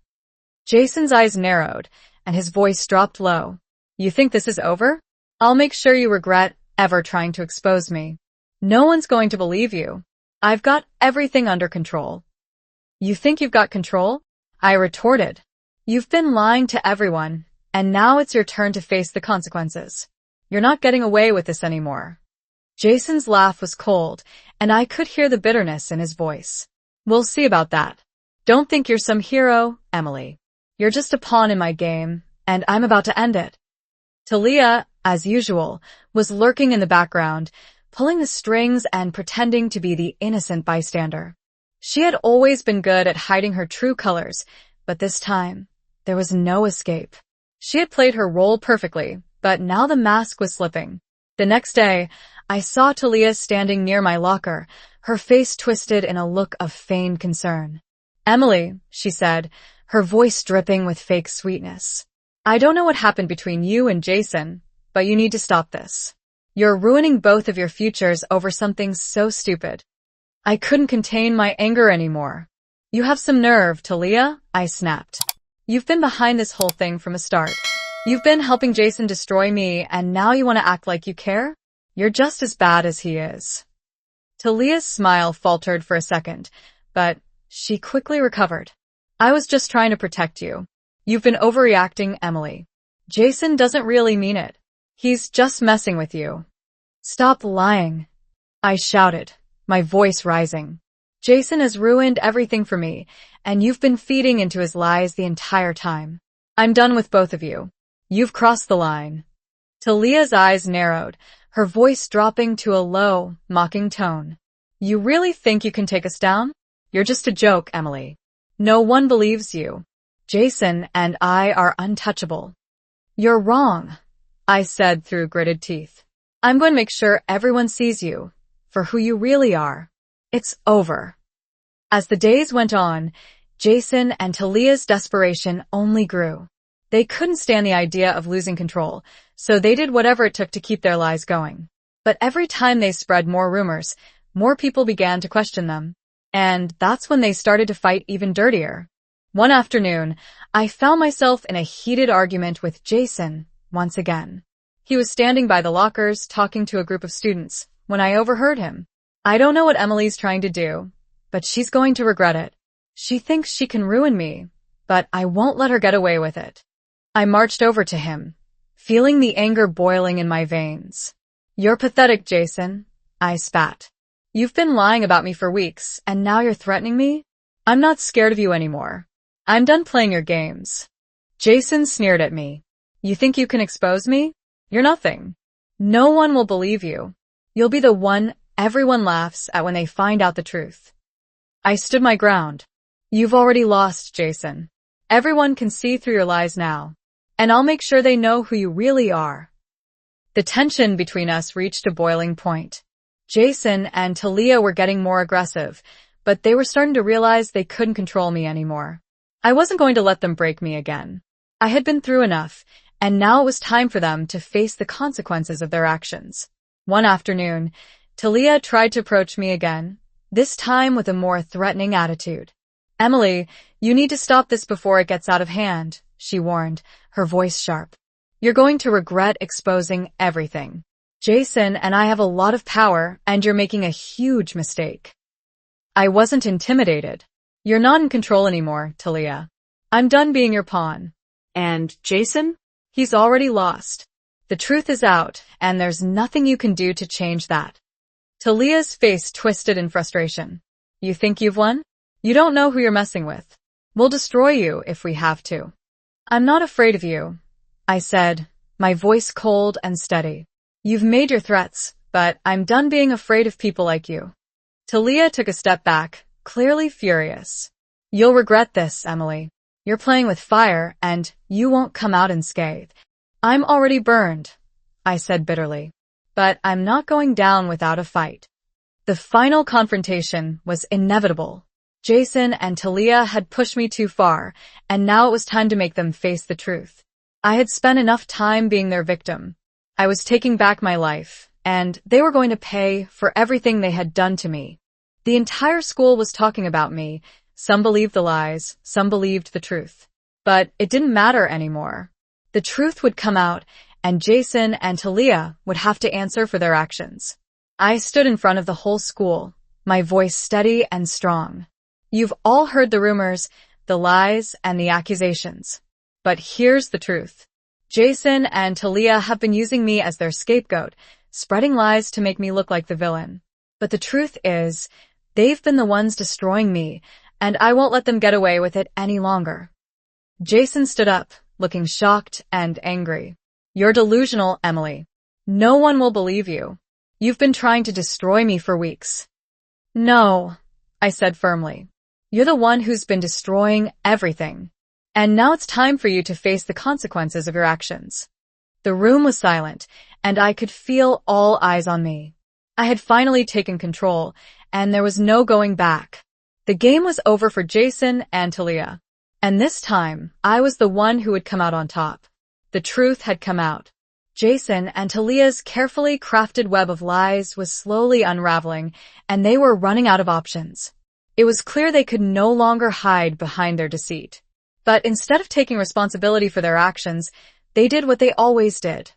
Jason's eyes narrowed, and his voice dropped low. "You think this is over? I'll make sure you regret ever trying to expose me. No one's going to believe you. I've got everything under control." "You think you've got control?" I retorted. "You've been lying to everyone, and now it's your turn to face the consequences. You're not getting away with this anymore." Jason's laugh was cold, and I could hear the bitterness in his voice. "We'll see about that. Don't think you're some hero, Emily. You're just a pawn in my game, and I'm about to end it." Thalia, as usual, was lurking in the background, pulling the strings and pretending to be the innocent bystander. She had always been good at hiding her true colors, but this time, there was no escape. She had played her role perfectly, but now the mask was slipping. The next day, I saw Thalia standing near my locker, her face twisted in a look of feigned concern. "Emily," she said, her voice dripping with fake sweetness. "I don't know what happened between you and Jason, but you need to stop this. You're ruining both of your futures over something so stupid." I couldn't contain my anger anymore. "You have some nerve, Thalia," I snapped. "You've been behind this whole thing from the start. You've been helping Jason destroy me, and now you want to act like you care? You're just as bad as he is." Thalia's smile faltered for a second, but she quickly recovered. "I was just trying to protect you. You've been overreacting, Emily. Jason doesn't really mean it. He's just messing with you." "Stop lying," I shouted, my voice rising. "Jason has ruined everything for me, and you've been feeding into his lies the entire time. I'm done with both of you. You've crossed the line." Thalia's eyes narrowed, her voice dropping to a low, mocking tone. "You really think you can take us down? You're just a joke, Emily. No one believes you. Jason and I are untouchable." "You're wrong," I said through gritted teeth. "I'm going to make sure everyone sees you for who you really are. It's over." As the days went on, Jason and Thalia's desperation only grew. They couldn't stand the idea of losing control, so they did whatever it took to keep their lies going. But every time they spread more rumors, more people began to question them. And that's when they started to fight even dirtier. One afternoon, I found myself in a heated argument with Jason once again. He was standing by the lockers talking to a group of students when I overheard him. I don't know what Emily's trying to do, but she's going to regret it. She thinks she can ruin me, but I won't let her get away with it. I marched over to him, feeling the anger boiling in my veins. You're pathetic, Jason, I spat. You've been lying about me for weeks, and now you're threatening me? I'm not scared of you anymore. I'm done playing your games. Jason sneered at me. You think you can expose me? You're nothing. No one will believe you. You'll be the one everyone laughs at when they find out the truth. I stood my ground. You've already lost, Jason. Everyone can see through your lies now, and I'll make sure they know who you really are. The tension between us reached a boiling point. Jason and Thalia were getting more aggressive, but they were starting to realize they couldn't control me anymore. I wasn't going to let them break me again. I had been through enough, and now it was time for them to face the consequences of their actions. One afternoon, Thalia tried to approach me again, this time with a more threatening attitude. Emily, you need to stop this before it gets out of hand, she warned, her voice sharp. You're going to regret exposing everything. Jason and I have a lot of power, and you're making a huge mistake. I wasn't intimidated. You're not in control anymore, Thalia. I'm done being your pawn. And Jason? He's already lost. The truth is out, and there's nothing you can do to change that. Thalia's face twisted in frustration. You think you've won? You don't know who you're messing with. We'll destroy you if we have to. I'm not afraid of you, I said, my voice cold and steady. You've made your threats, but I'm done being afraid of people like you. Thalia took a step back, clearly furious. You'll regret this, Emily. You're playing with fire, and you won't come out unscathed. I'm already burned, I said bitterly. But I'm not going down without a fight. The final confrontation was inevitable. Jason and Thalia had pushed me too far, and now it was time to make them face the truth. I had spent enough time being their victim. I was taking back my life, and they were going to pay for everything they had done to me. The entire school was talking about me. Some believed the lies, some believed the truth. But it didn't matter anymore. The truth would come out, and Jason and Thalia would have to answer for their actions. I stood in front of the whole school, my voice steady and strong. You've all heard the rumors, the lies, and the accusations. But here's the truth. Jason and Thalia have been using me as their scapegoat, spreading lies to make me look like the villain. But the truth is, they've been the ones destroying me, and I won't let them get away with it any longer. Jason stood up, looking shocked and angry. You're delusional, Emily. No one will believe you. You've been trying to destroy me for weeks. No, I said firmly. You're the one who's been destroying everything. And now it's time for you to face the consequences of your actions. The room was silent, and I could feel all eyes on me. I had finally taken control, and there was no going back. The game was over for Jason and Thalia. And this time, I was the one who would come out on top. The truth had come out. Jason and Thalia's carefully crafted web of lies was slowly unraveling, and they were running out of options. It was clear they could no longer hide behind their deceit. But instead of taking responsibility for their actions, they did what they always did.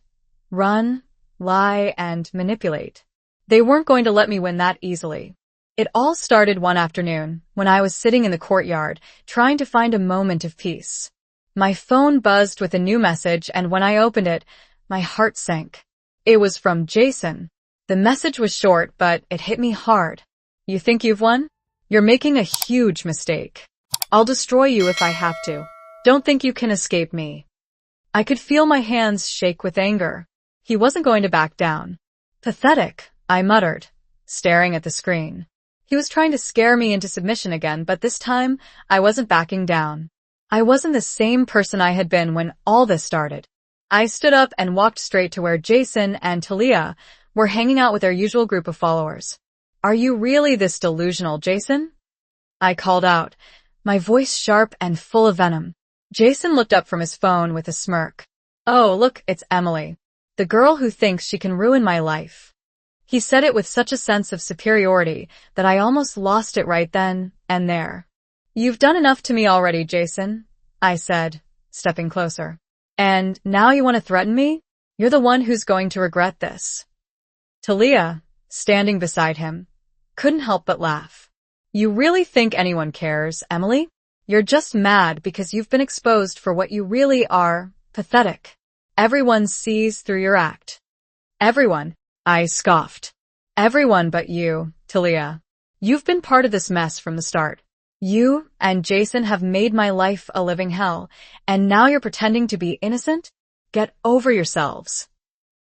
Run, lie, and manipulate. They weren't going to let me win that easily. It all started one afternoon when I was sitting in the courtyard trying to find a moment of peace. My phone buzzed with a new message, and when I opened it, my heart sank. It was from Jason. The message was short, but it hit me hard. You think you've won? You're making a huge mistake. I'll destroy you if I have to. Don't think you can escape me. I could feel my hands shake with anger. He wasn't going to back down. Pathetic, I muttered, staring at the screen. He was trying to scare me into submission again, but this time, I wasn't backing down. I wasn't the same person I had been when all this started. I stood up and walked straight to where Jason and Thalia were hanging out with their usual group of followers. Are you really this delusional, Jason? I called out, my voice sharp and full of venom. Jason looked up from his phone with a smirk. Oh, look, it's Emily. The girl who thinks she can ruin my life. He said it with such a sense of superiority that I almost lost it right then and there. You've done enough to me already, Jason, I said, stepping closer. And now you want to threaten me? You're the one who's going to regret this. Thalia, standing beside him, couldn't help but laugh. You really think anyone cares, Emily? You're just mad because you've been exposed for what you really are, pathetic. Everyone sees through your act. Everyone, I scoffed. Everyone but you, Thalia. You've been part of this mess from the start. You and Jason have made my life a living hell, and now you're pretending to be innocent? Get over yourselves.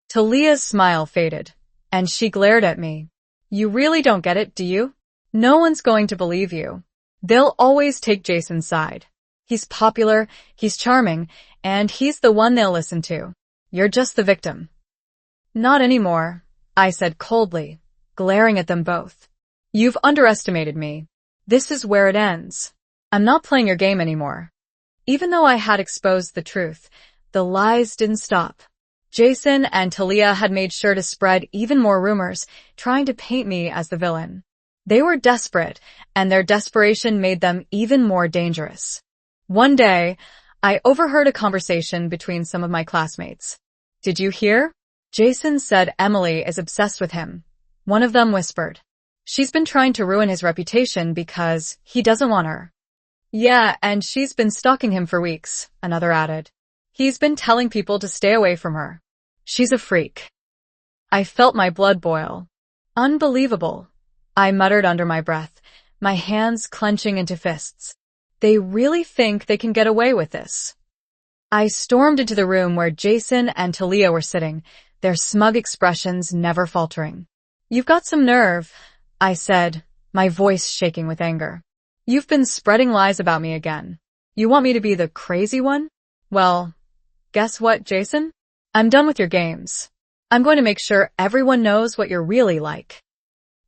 Thalia's smile faded, and she glared at me. You really don't get it, do you? No one's going to believe you. They'll always take Jason's side. He's popular, he's charming, and he's the one they'll listen to. You're just the victim. Not anymore, I said coldly, glaring at them both. You've underestimated me. This is where it ends. I'm not playing your game anymore. Even though I had exposed the truth, the lies didn't stop. Jason and Thalia had made sure to spread even more rumors, trying to paint me as the villain. They were desperate, and their desperation made them even more dangerous. One day, I overheard a conversation between some of my classmates. Did you hear? Jason said Emily is obsessed with him. One of them whispered. She's been trying to ruin his reputation because he doesn't want her. Yeah, and she's been stalking him for weeks, another added. He's been telling people to stay away from her. She's a freak. I felt my blood boil. Unbelievable, I muttered under my breath, my hands clenching into fists. They really think they can get away with this. I stormed into the room where Jason and Thalia were sitting, their smug expressions never faltering. You've got some nerve, I said, my voice shaking with anger. You've been spreading lies about me again. You want me to be the crazy one? Well, guess what, Jason? I'm done with your games. I'm going to make sure everyone knows what you're really like.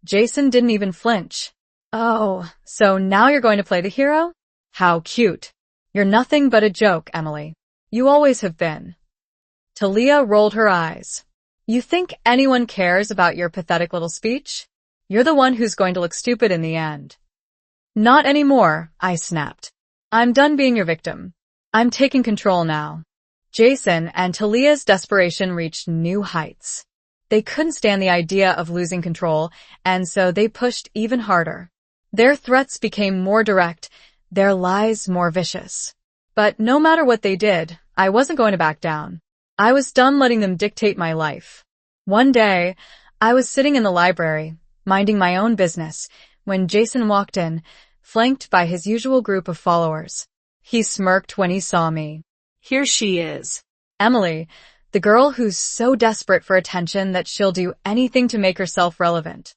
Jason didn't even flinch. Oh, so now you're going to play the hero? How cute. You're nothing but a joke, Emily. You always have been. Thalia rolled her eyes. You think anyone cares about your pathetic little speech? You're the one who's going to look stupid in the end. Not anymore, I snapped. I'm done being your victim. I'm taking control now. Jason and Thalia's desperation reached new heights. They couldn't stand the idea of losing control, and so they pushed even harder. Their threats became more direct, their lies more vicious. But no matter what they did, I wasn't going to back down. I was done letting them dictate my life. One day, I was sitting in the library, minding my own business, when Jason walked in, flanked by his usual group of followers. He smirked when he saw me. Here she is. Emily, the girl who's so desperate for attention that she'll do anything to make herself relevant.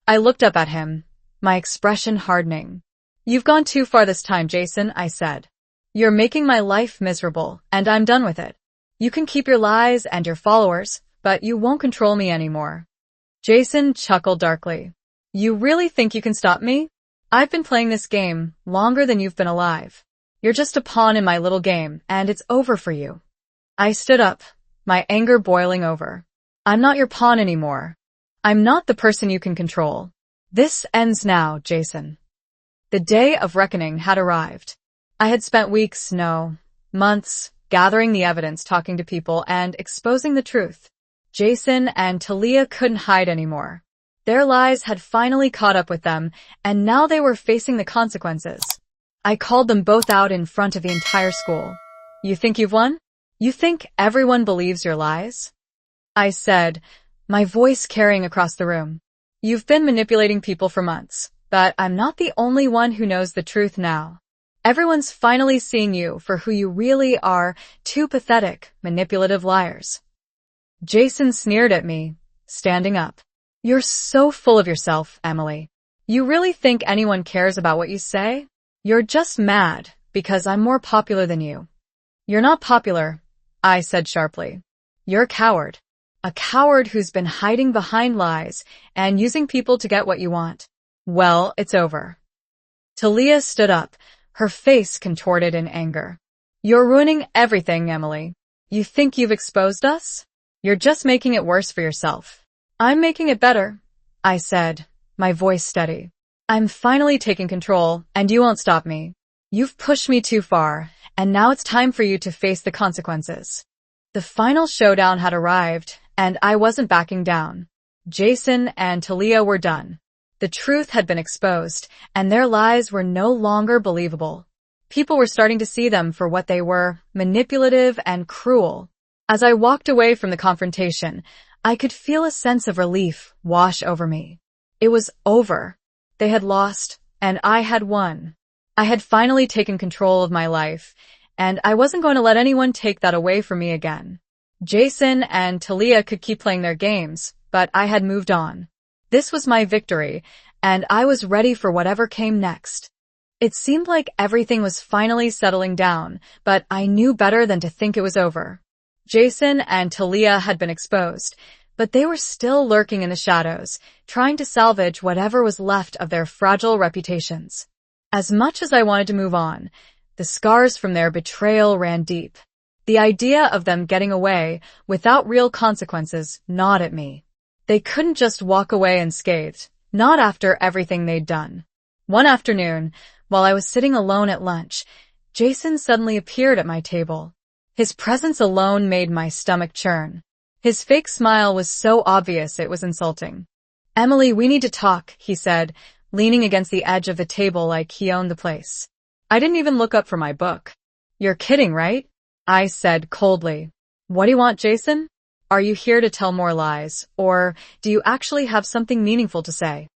I looked up at him, my expression hardening. You've gone too far this time, Jason, I said. You're making my life miserable, and I'm done with it. You can keep your lies and your followers, but you won't control me anymore. Jason chuckled darkly. You really think you can stop me? I've been playing this game longer than you've been alive. You're just a pawn in my little game, and it's over for you. I stood up, my anger boiling over. I'm not your pawn anymore. I'm not the person you can control. This ends now, Jason. The day of reckoning had arrived. I had spent weeks, no, months, gathering the evidence, talking to people, and exposing the truth. Jason and Thalia couldn't hide anymore. Their lies had finally caught up with them, and now they were facing the consequences. I called them both out in front of the entire school. You think you've won? You think everyone believes your lies? I said, my voice carrying across the room. You've been manipulating people for months, but I'm not the only one who knows the truth now. Everyone's finally seeing you for who you really are, two pathetic, manipulative liars. Jason sneered at me, standing up. You're so full of yourself, Emily. You really think anyone cares about what you say? You're just mad because I'm more popular than you. You're not popular, I said sharply. You're a coward. A coward who's been hiding behind lies and using people to get what you want. Well, it's over. Thalia stood up, her face contorted in anger. You're ruining everything, Emily. You think you've exposed us? You're just making it worse for yourself. I'm making it better, I said, my voice steady. I'm finally taking control, and you won't stop me. You've pushed me too far, and now it's time for you to face the consequences. The final showdown had arrived, and I wasn't backing down. Jason and Thalia were done. The truth had been exposed, and their lies were no longer believable. People were starting to see them for what they were, manipulative and cruel. As I walked away from the confrontation, I could feel a sense of relief wash over me. It was over. They had lost, and I had won. I had finally taken control of my life, and I wasn't going to let anyone take that away from me again. Jason and Thalia could keep playing their games, but I had moved on. This was my victory, and I was ready for whatever came next. It seemed like everything was finally settling down, but I knew better than to think it was over. Jason and Thalia had been exposed, but they were still lurking in the shadows, trying to salvage whatever was left of their fragile reputations. As much as I wanted to move on, the scars from their betrayal ran deep. The idea of them getting away without real consequences gnawed at me. They couldn't just walk away unscathed, not after everything they'd done. One afternoon, while I was sitting alone at lunch, Jason suddenly appeared at my table. His presence alone made my stomach churn. His fake smile was so obvious it was insulting. Emily, we need to talk, he said, leaning against the edge of the table like he owned the place. I didn't even look up from my book. You're kidding, right? I said coldly. What do you want, Jason? Are you here to tell more lies, or do you actually have something meaningful to say?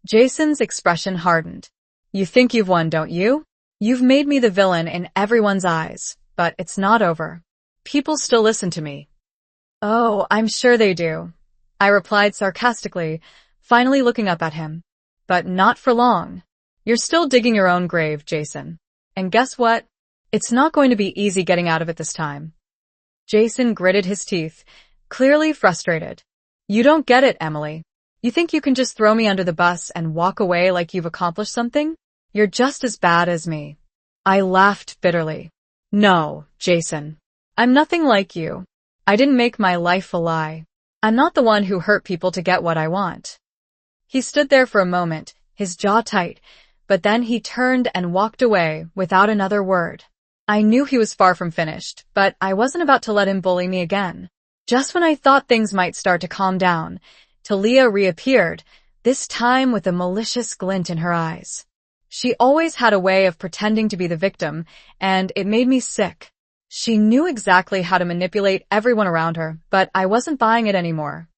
Jason's expression hardened. You think you've won, don't you? You've made me the villain in everyone's eyes, but it's not over. People still listen to me. Oh, I'm sure they do, I replied sarcastically, finally looking up at him. But not for long. You're still digging your own grave, Jason. And guess what? It's not going to be easy getting out of it this time. Jason gritted his teeth, clearly frustrated. You don't get it, Emily. You think you can just throw me under the bus and walk away like you've accomplished something? You're just as bad as me. I laughed bitterly. No, Jason. I'm nothing like you. I didn't make my life a lie. I'm not the one who hurt people to get what I want. He stood there for a moment, his jaw tight, but then he turned and walked away without another word. I knew he was far from finished, but I wasn't about to let him bully me again. Just when I thought things might start to calm down, Thalia reappeared, this time with a malicious glint in her eyes. She always had a way of pretending to be the victim, and it made me sick. She knew exactly how to manipulate everyone around her, but I wasn't buying it anymore.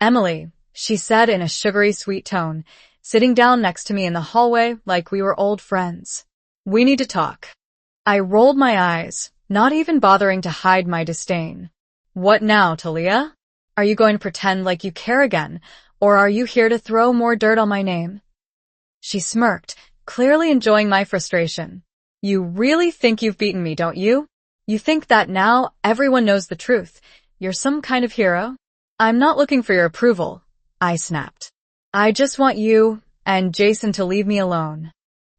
Emily, she said in a sugary sweet tone, sitting down next to me in the hallway like we were old friends. We need to talk. I rolled my eyes, not even bothering to hide my disdain. What now, Thalia? Are you going to pretend like you care again, or are you here to throw more dirt on my name? She smirked, clearly enjoying my frustration. You really think you've beaten me, don't you? You think that now everyone knows the truth. You're some kind of hero? I'm not looking for your approval, I snapped. I just want you and Jason to leave me alone.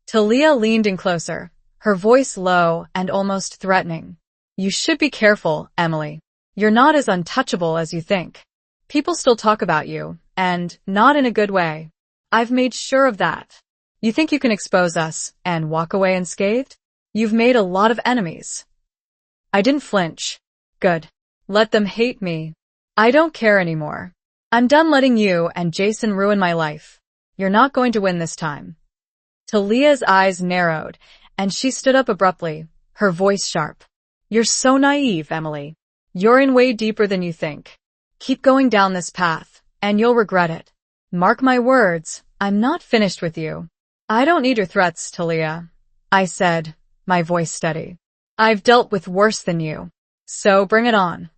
Thalia leaned in closer, her voice low and almost threatening. You should be careful, Emily. You're not as untouchable as you think. People still talk about you, and not in a good way. I've made sure of that. You think you can expose us and walk away unscathed? You've made a lot of enemies. I didn't flinch. Good. Let them hate me. I don't care anymore. I'm done letting you and Jason ruin my life. You're not going to win this time. Thalia's eyes narrowed, and she stood up abruptly, her voice sharp. You're so naive, Emily. You're in way deeper than you think. Keep going down this path, and you'll regret it. Mark my words, I'm not finished with you. I don't need your threats, Thalia, I said, my voice steady. I've dealt with worse than you. So bring it on.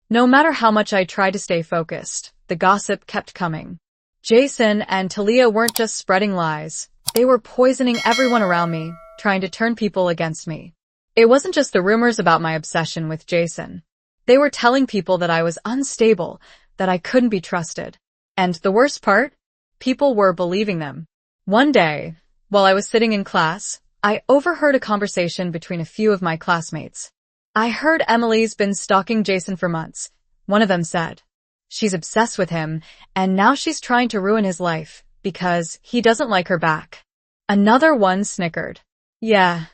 No matter how much I tried to stay focused, the gossip kept coming. Jason and Thalia weren't just spreading lies. They were poisoning everyone around me, trying to turn people against me. It wasn't just the rumors about my obsession with Jason. They were telling people that I was unstable, that I couldn't be trusted. And the worst part? People were believing them. One day, while I was sitting in class, I overheard a conversation between a few of my classmates. I heard Emily's been stalking Jason for months. One of them said. She's obsessed with him, and now she's trying to ruin his life because he doesn't like her back. Another one snickered. Yeah,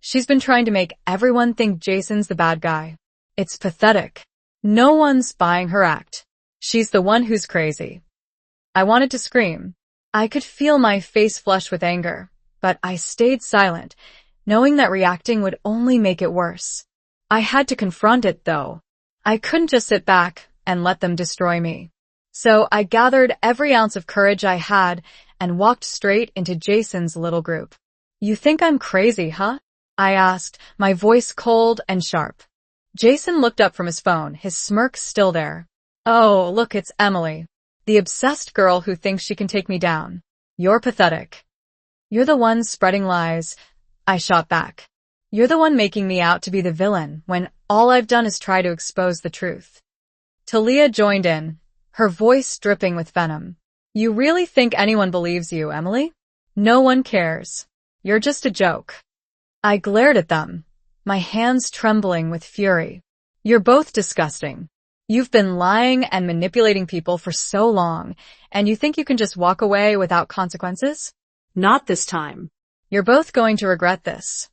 she's been trying to make everyone think Jason's the bad guy. It's pathetic. No one's buying her act. She's the one who's crazy. I wanted to scream. I could feel my face flush with anger, but I stayed silent, knowing that reacting would only make it worse. I had to confront it, though. I couldn't just sit back and let them destroy me. So I gathered every ounce of courage I had and walked straight into Jason's little group. You think I'm crazy, huh? I asked, my voice cold and sharp. Jason looked up from his phone, his smirk still there. Oh, look, it's Emily. The obsessed girl who thinks she can take me down. You're pathetic. You're the one spreading lies. I shot back. You're the one making me out to be the villain when all I've done is try to expose the truth. Thalia joined in, her voice dripping with venom. You really think anyone believes you, Emily? No one cares. You're just a joke. I glared at them, my hands trembling with fury. You're both disgusting. You've been lying and manipulating people for so long, and you think you can just walk away without consequences? Not this time. You're both going to regret this.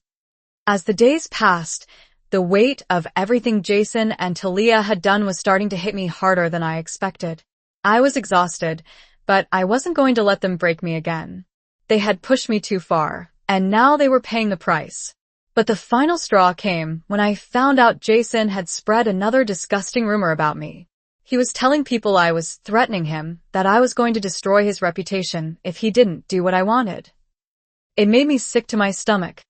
As the days passed, the weight of everything Jason and Thalia had done was starting to hit me harder than I expected. I was exhausted, but I wasn't going to let them break me again. They had pushed me too far, and now they were paying the price. But the final straw came when I found out Jason had spread another disgusting rumor about me. He was telling people I was threatening him, that I was going to destroy his reputation if he didn't do what I wanted. It made me sick to my stomach.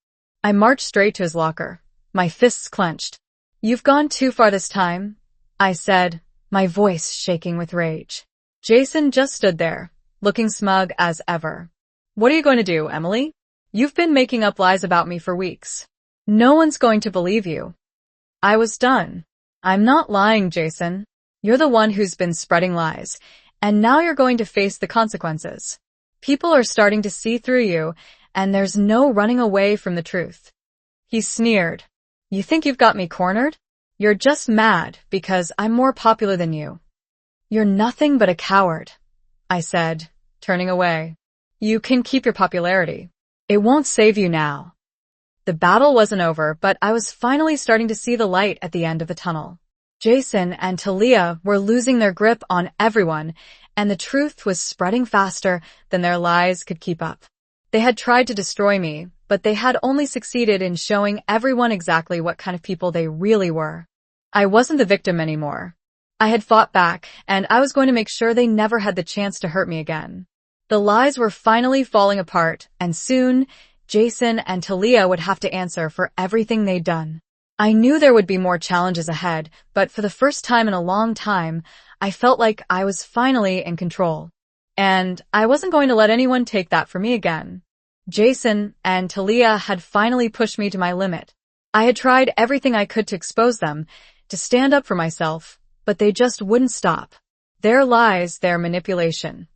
I marched straight to his locker, my fists clenched. You've gone too far this time, I said, my voice shaking with rage. Jason just stood there, looking smug as ever. What are you going to do, Emily? You've been making up lies about me for weeks. No one's going to believe you. I was done. I'm not lying, Jason. You're the one who's been spreading lies, and now you're going to face the consequences. People are starting to see through you, and there's no running away from the truth. He sneered. You think you've got me cornered? You're just mad because I'm more popular than you. You're nothing but a coward, I said, turning away. You can keep your popularity. It won't save you now. The battle wasn't over, but I was finally starting to see the light at the end of the tunnel. Jason and Thalia were losing their grip on everyone, and the truth was spreading faster than their lies could keep up. They had tried to destroy me, but they had only succeeded in showing everyone exactly what kind of people they really were. I wasn't the victim anymore. I had fought back, and I was going to make sure they never had the chance to hurt me again. The lies were finally falling apart, and soon, Jason and Thalia would have to answer for everything they'd done. I knew there would be more challenges ahead, but for the first time in a long time, I felt like I was finally in control. And I wasn't going to let anyone take that from me again. Jason and Thalia had finally pushed me to my limit. I had tried everything I could to expose them, to stand up for myself, but they just wouldn't stop. Their lies, their manipulation.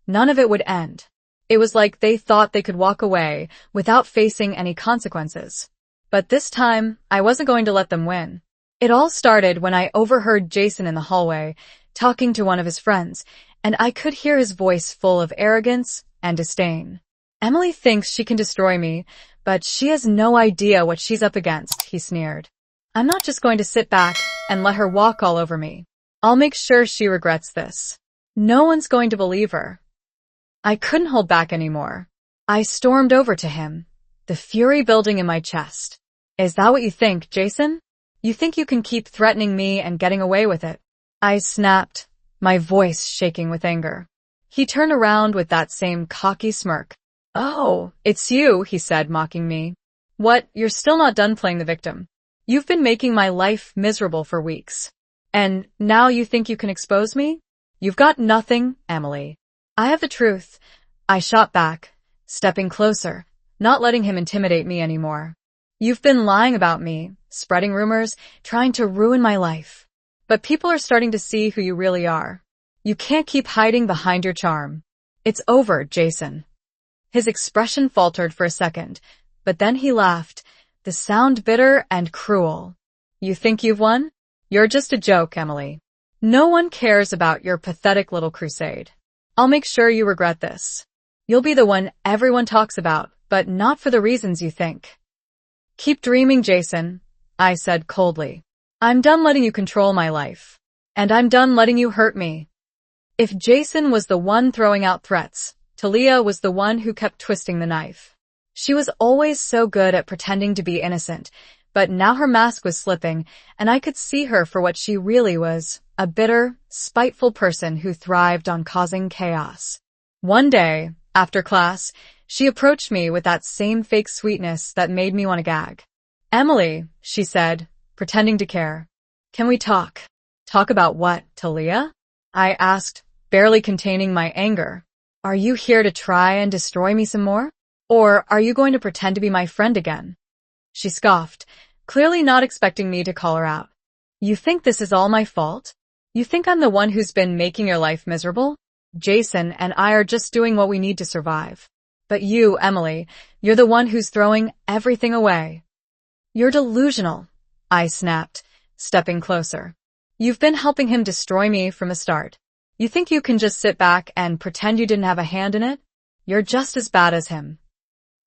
None of it would end. It was like they thought they could walk away without facing any consequences. But this time, I wasn't going to let them win. It all started when I overheard Jason in the hallway, talking to one of his friends, and I could hear his voice full of arrogance and disdain. Emily thinks she can destroy me, but she has no idea what she's up against, he sneered. I'm not just going to sit back and let her walk all over me. I'll make sure she regrets this. No one's going to believe her. I couldn't hold back anymore. I stormed over to him, the fury building in my chest. Is that what you think, Jason? You think you can keep threatening me and getting away with it? I snapped, my voice shaking with anger. He turned around with that same cocky smirk. Oh, it's you, he said, mocking me. What, you're still not done playing the victim? You've been making my life miserable for weeks. And now you think you can expose me? You've got nothing, Emily. I have the truth. I shot back, stepping closer, not letting him intimidate me anymore. You've been lying about me, spreading rumors, trying to ruin my life. But people are starting to see who you really are. You can't keep hiding behind your charm. It's over, Jason. His expression faltered for a second, But then he laughed, the sound bitter and cruel. You think you've won? You're just a joke, Emily. No one cares about your pathetic little crusade. I'll make sure you regret this. You'll be the one everyone talks about, but not for the reasons you think. Keep dreaming, Jason, I said coldly. I'm done letting you control my life. And I'm done letting you hurt me. If Jason was the one throwing out threats, Thalia was the one who kept twisting the knife. She was always so good at pretending to be innocent, but now her mask was slipping, and I could see her for what she really was, a bitter, spiteful person who thrived on causing chaos. One day, after class, she approached me with that same fake sweetness that made me want to gag. Emily, she said, pretending to care. Can we talk? Talk about what, Thalia? I asked, barely containing my anger. Are you here to try and destroy me some more? Or are you going to pretend to be my friend again? She scoffed, clearly not expecting me to call her out. You think this is all my fault? You think I'm the one who's been making your life miserable? Jason and I are just doing what we need to survive. But you, Emily, you're the one who's throwing everything away. You're delusional, I snapped, stepping closer. You've been helping him destroy me from the start. You think you can just sit back and pretend you didn't have a hand in it? You're just as bad as him.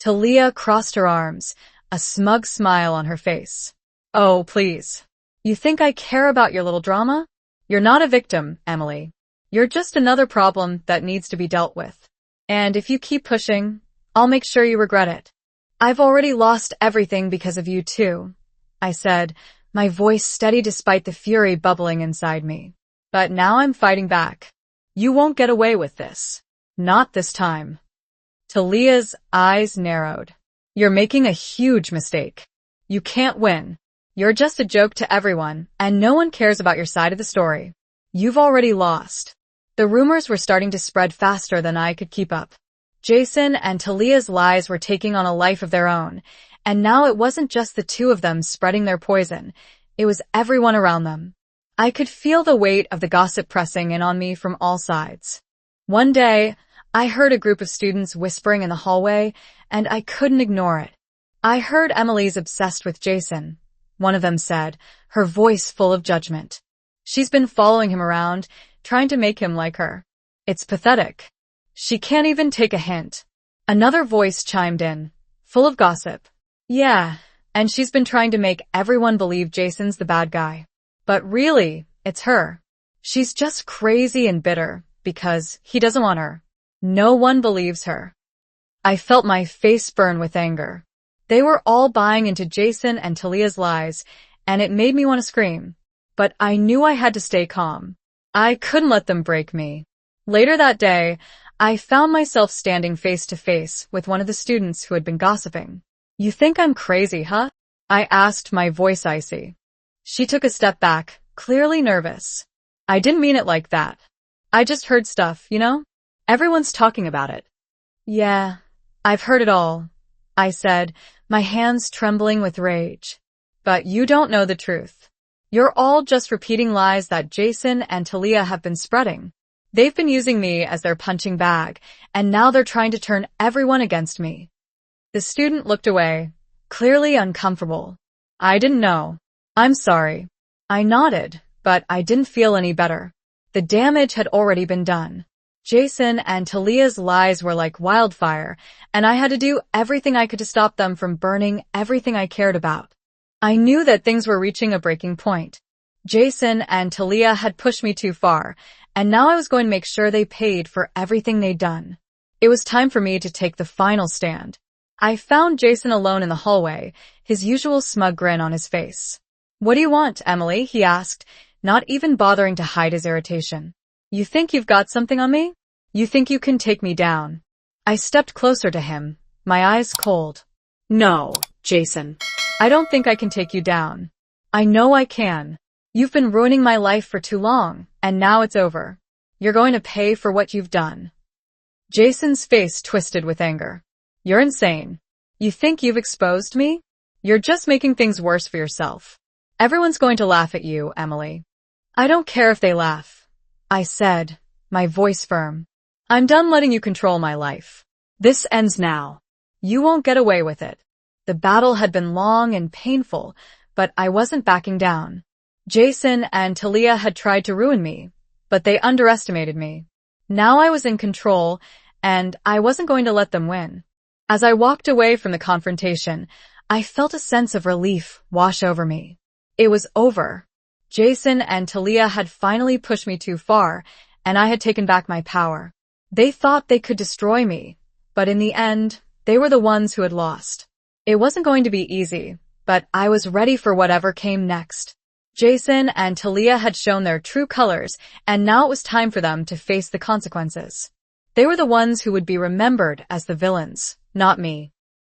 Thalia crossed her arms, a smug smile on her face. Oh, please. You think I care about your little drama? You're not a victim, Emily. You're just another problem that needs to be dealt with. And if you keep pushing, I'll make sure you regret it. I've already lost everything because of you too, I said, my voice steady despite the fury bubbling inside me. But now I'm fighting back. You won't get away with this. Not this time. Thalia's eyes narrowed. You're making a huge mistake. You can't win. You're just a joke to everyone, and no one cares about your side of the story. You've already lost. The rumors were starting to spread faster than I could keep up. Jason and Thalia's lies were taking on a life of their own, and now it wasn't just the two of them spreading their poison. It was everyone around them. I could feel the weight of the gossip pressing in on me from all sides. One day, I heard a group of students whispering in the hallway, and I couldn't ignore it. I heard Emily's obsessed with Jason, one of them said, her voice full of judgment. She's been following him around, trying to make him like her. It's pathetic. She can't even take a hint. Another voice chimed in, full of gossip. Yeah, and she's been trying to make everyone believe Jason's the bad guy. But really, it's her. She's just crazy and bitter, because he doesn't want her. No one believes her. I felt my face burn with anger. They were all buying into Jason and Thalia's lies, and it made me want to scream. But I knew I had to stay calm. I couldn't let them break me. Later that day, I found myself standing face to face with one of the students who had been gossiping. You think I'm crazy, huh? I asked, my voice icy. She took a step back, clearly nervous. I didn't mean it like that. I just heard stuff, you know? Everyone's talking about it. Yeah, I've heard it all, I said, my hands trembling with rage. But you don't know the truth. You're all just repeating lies that Jason and Thalia have been spreading. They've been using me as their punching bag, and now they're trying to turn everyone against me. The student looked away, clearly uncomfortable. I didn't know. I'm sorry. I nodded, but I didn't feel any better. The damage had already been done. Jason and Thalia's lies were like wildfire, and I had to do everything I could to stop them from burning everything I cared about. I knew that things were reaching a breaking point. Jason and Thalia had pushed me too far, and now I was going to make sure they paid for everything they'd done. It was time for me to take the final stand. I found Jason alone in the hallway, his usual smug grin on his face. What do you want, Emily? He asked, not even bothering to hide his irritation. You think you've got something on me? You think you can take me down? I stepped closer to him, my eyes cold. No, Jason. I don't think I can take you down. I know I can. You've been ruining my life for too long, and now it's over. You're going to pay for what you've done. Jason's face twisted with anger. You're insane. You think you've exposed me? You're just making things worse for yourself. Everyone's going to laugh at you, Emily. I don't care if they laugh, I said, my voice firm. I'm done letting you control my life. This ends now. You won't get away with it. The battle had been long and painful, but I wasn't backing down. Jason and Thalia had tried to ruin me, but they underestimated me. Now I was in control, and I wasn't going to let them win. As I walked away from the confrontation, I felt a sense of relief wash over me. It was over. Jason and Thalia had finally pushed me too far, and I had taken back my power. They thought they could destroy me, but in the end, they were the ones who had lost. It wasn't going to be easy, but I was ready for whatever came next. Jason and Thalia had shown their true colors, and now it was time for them to face the consequences. They were the ones who would be remembered as the villains, not me.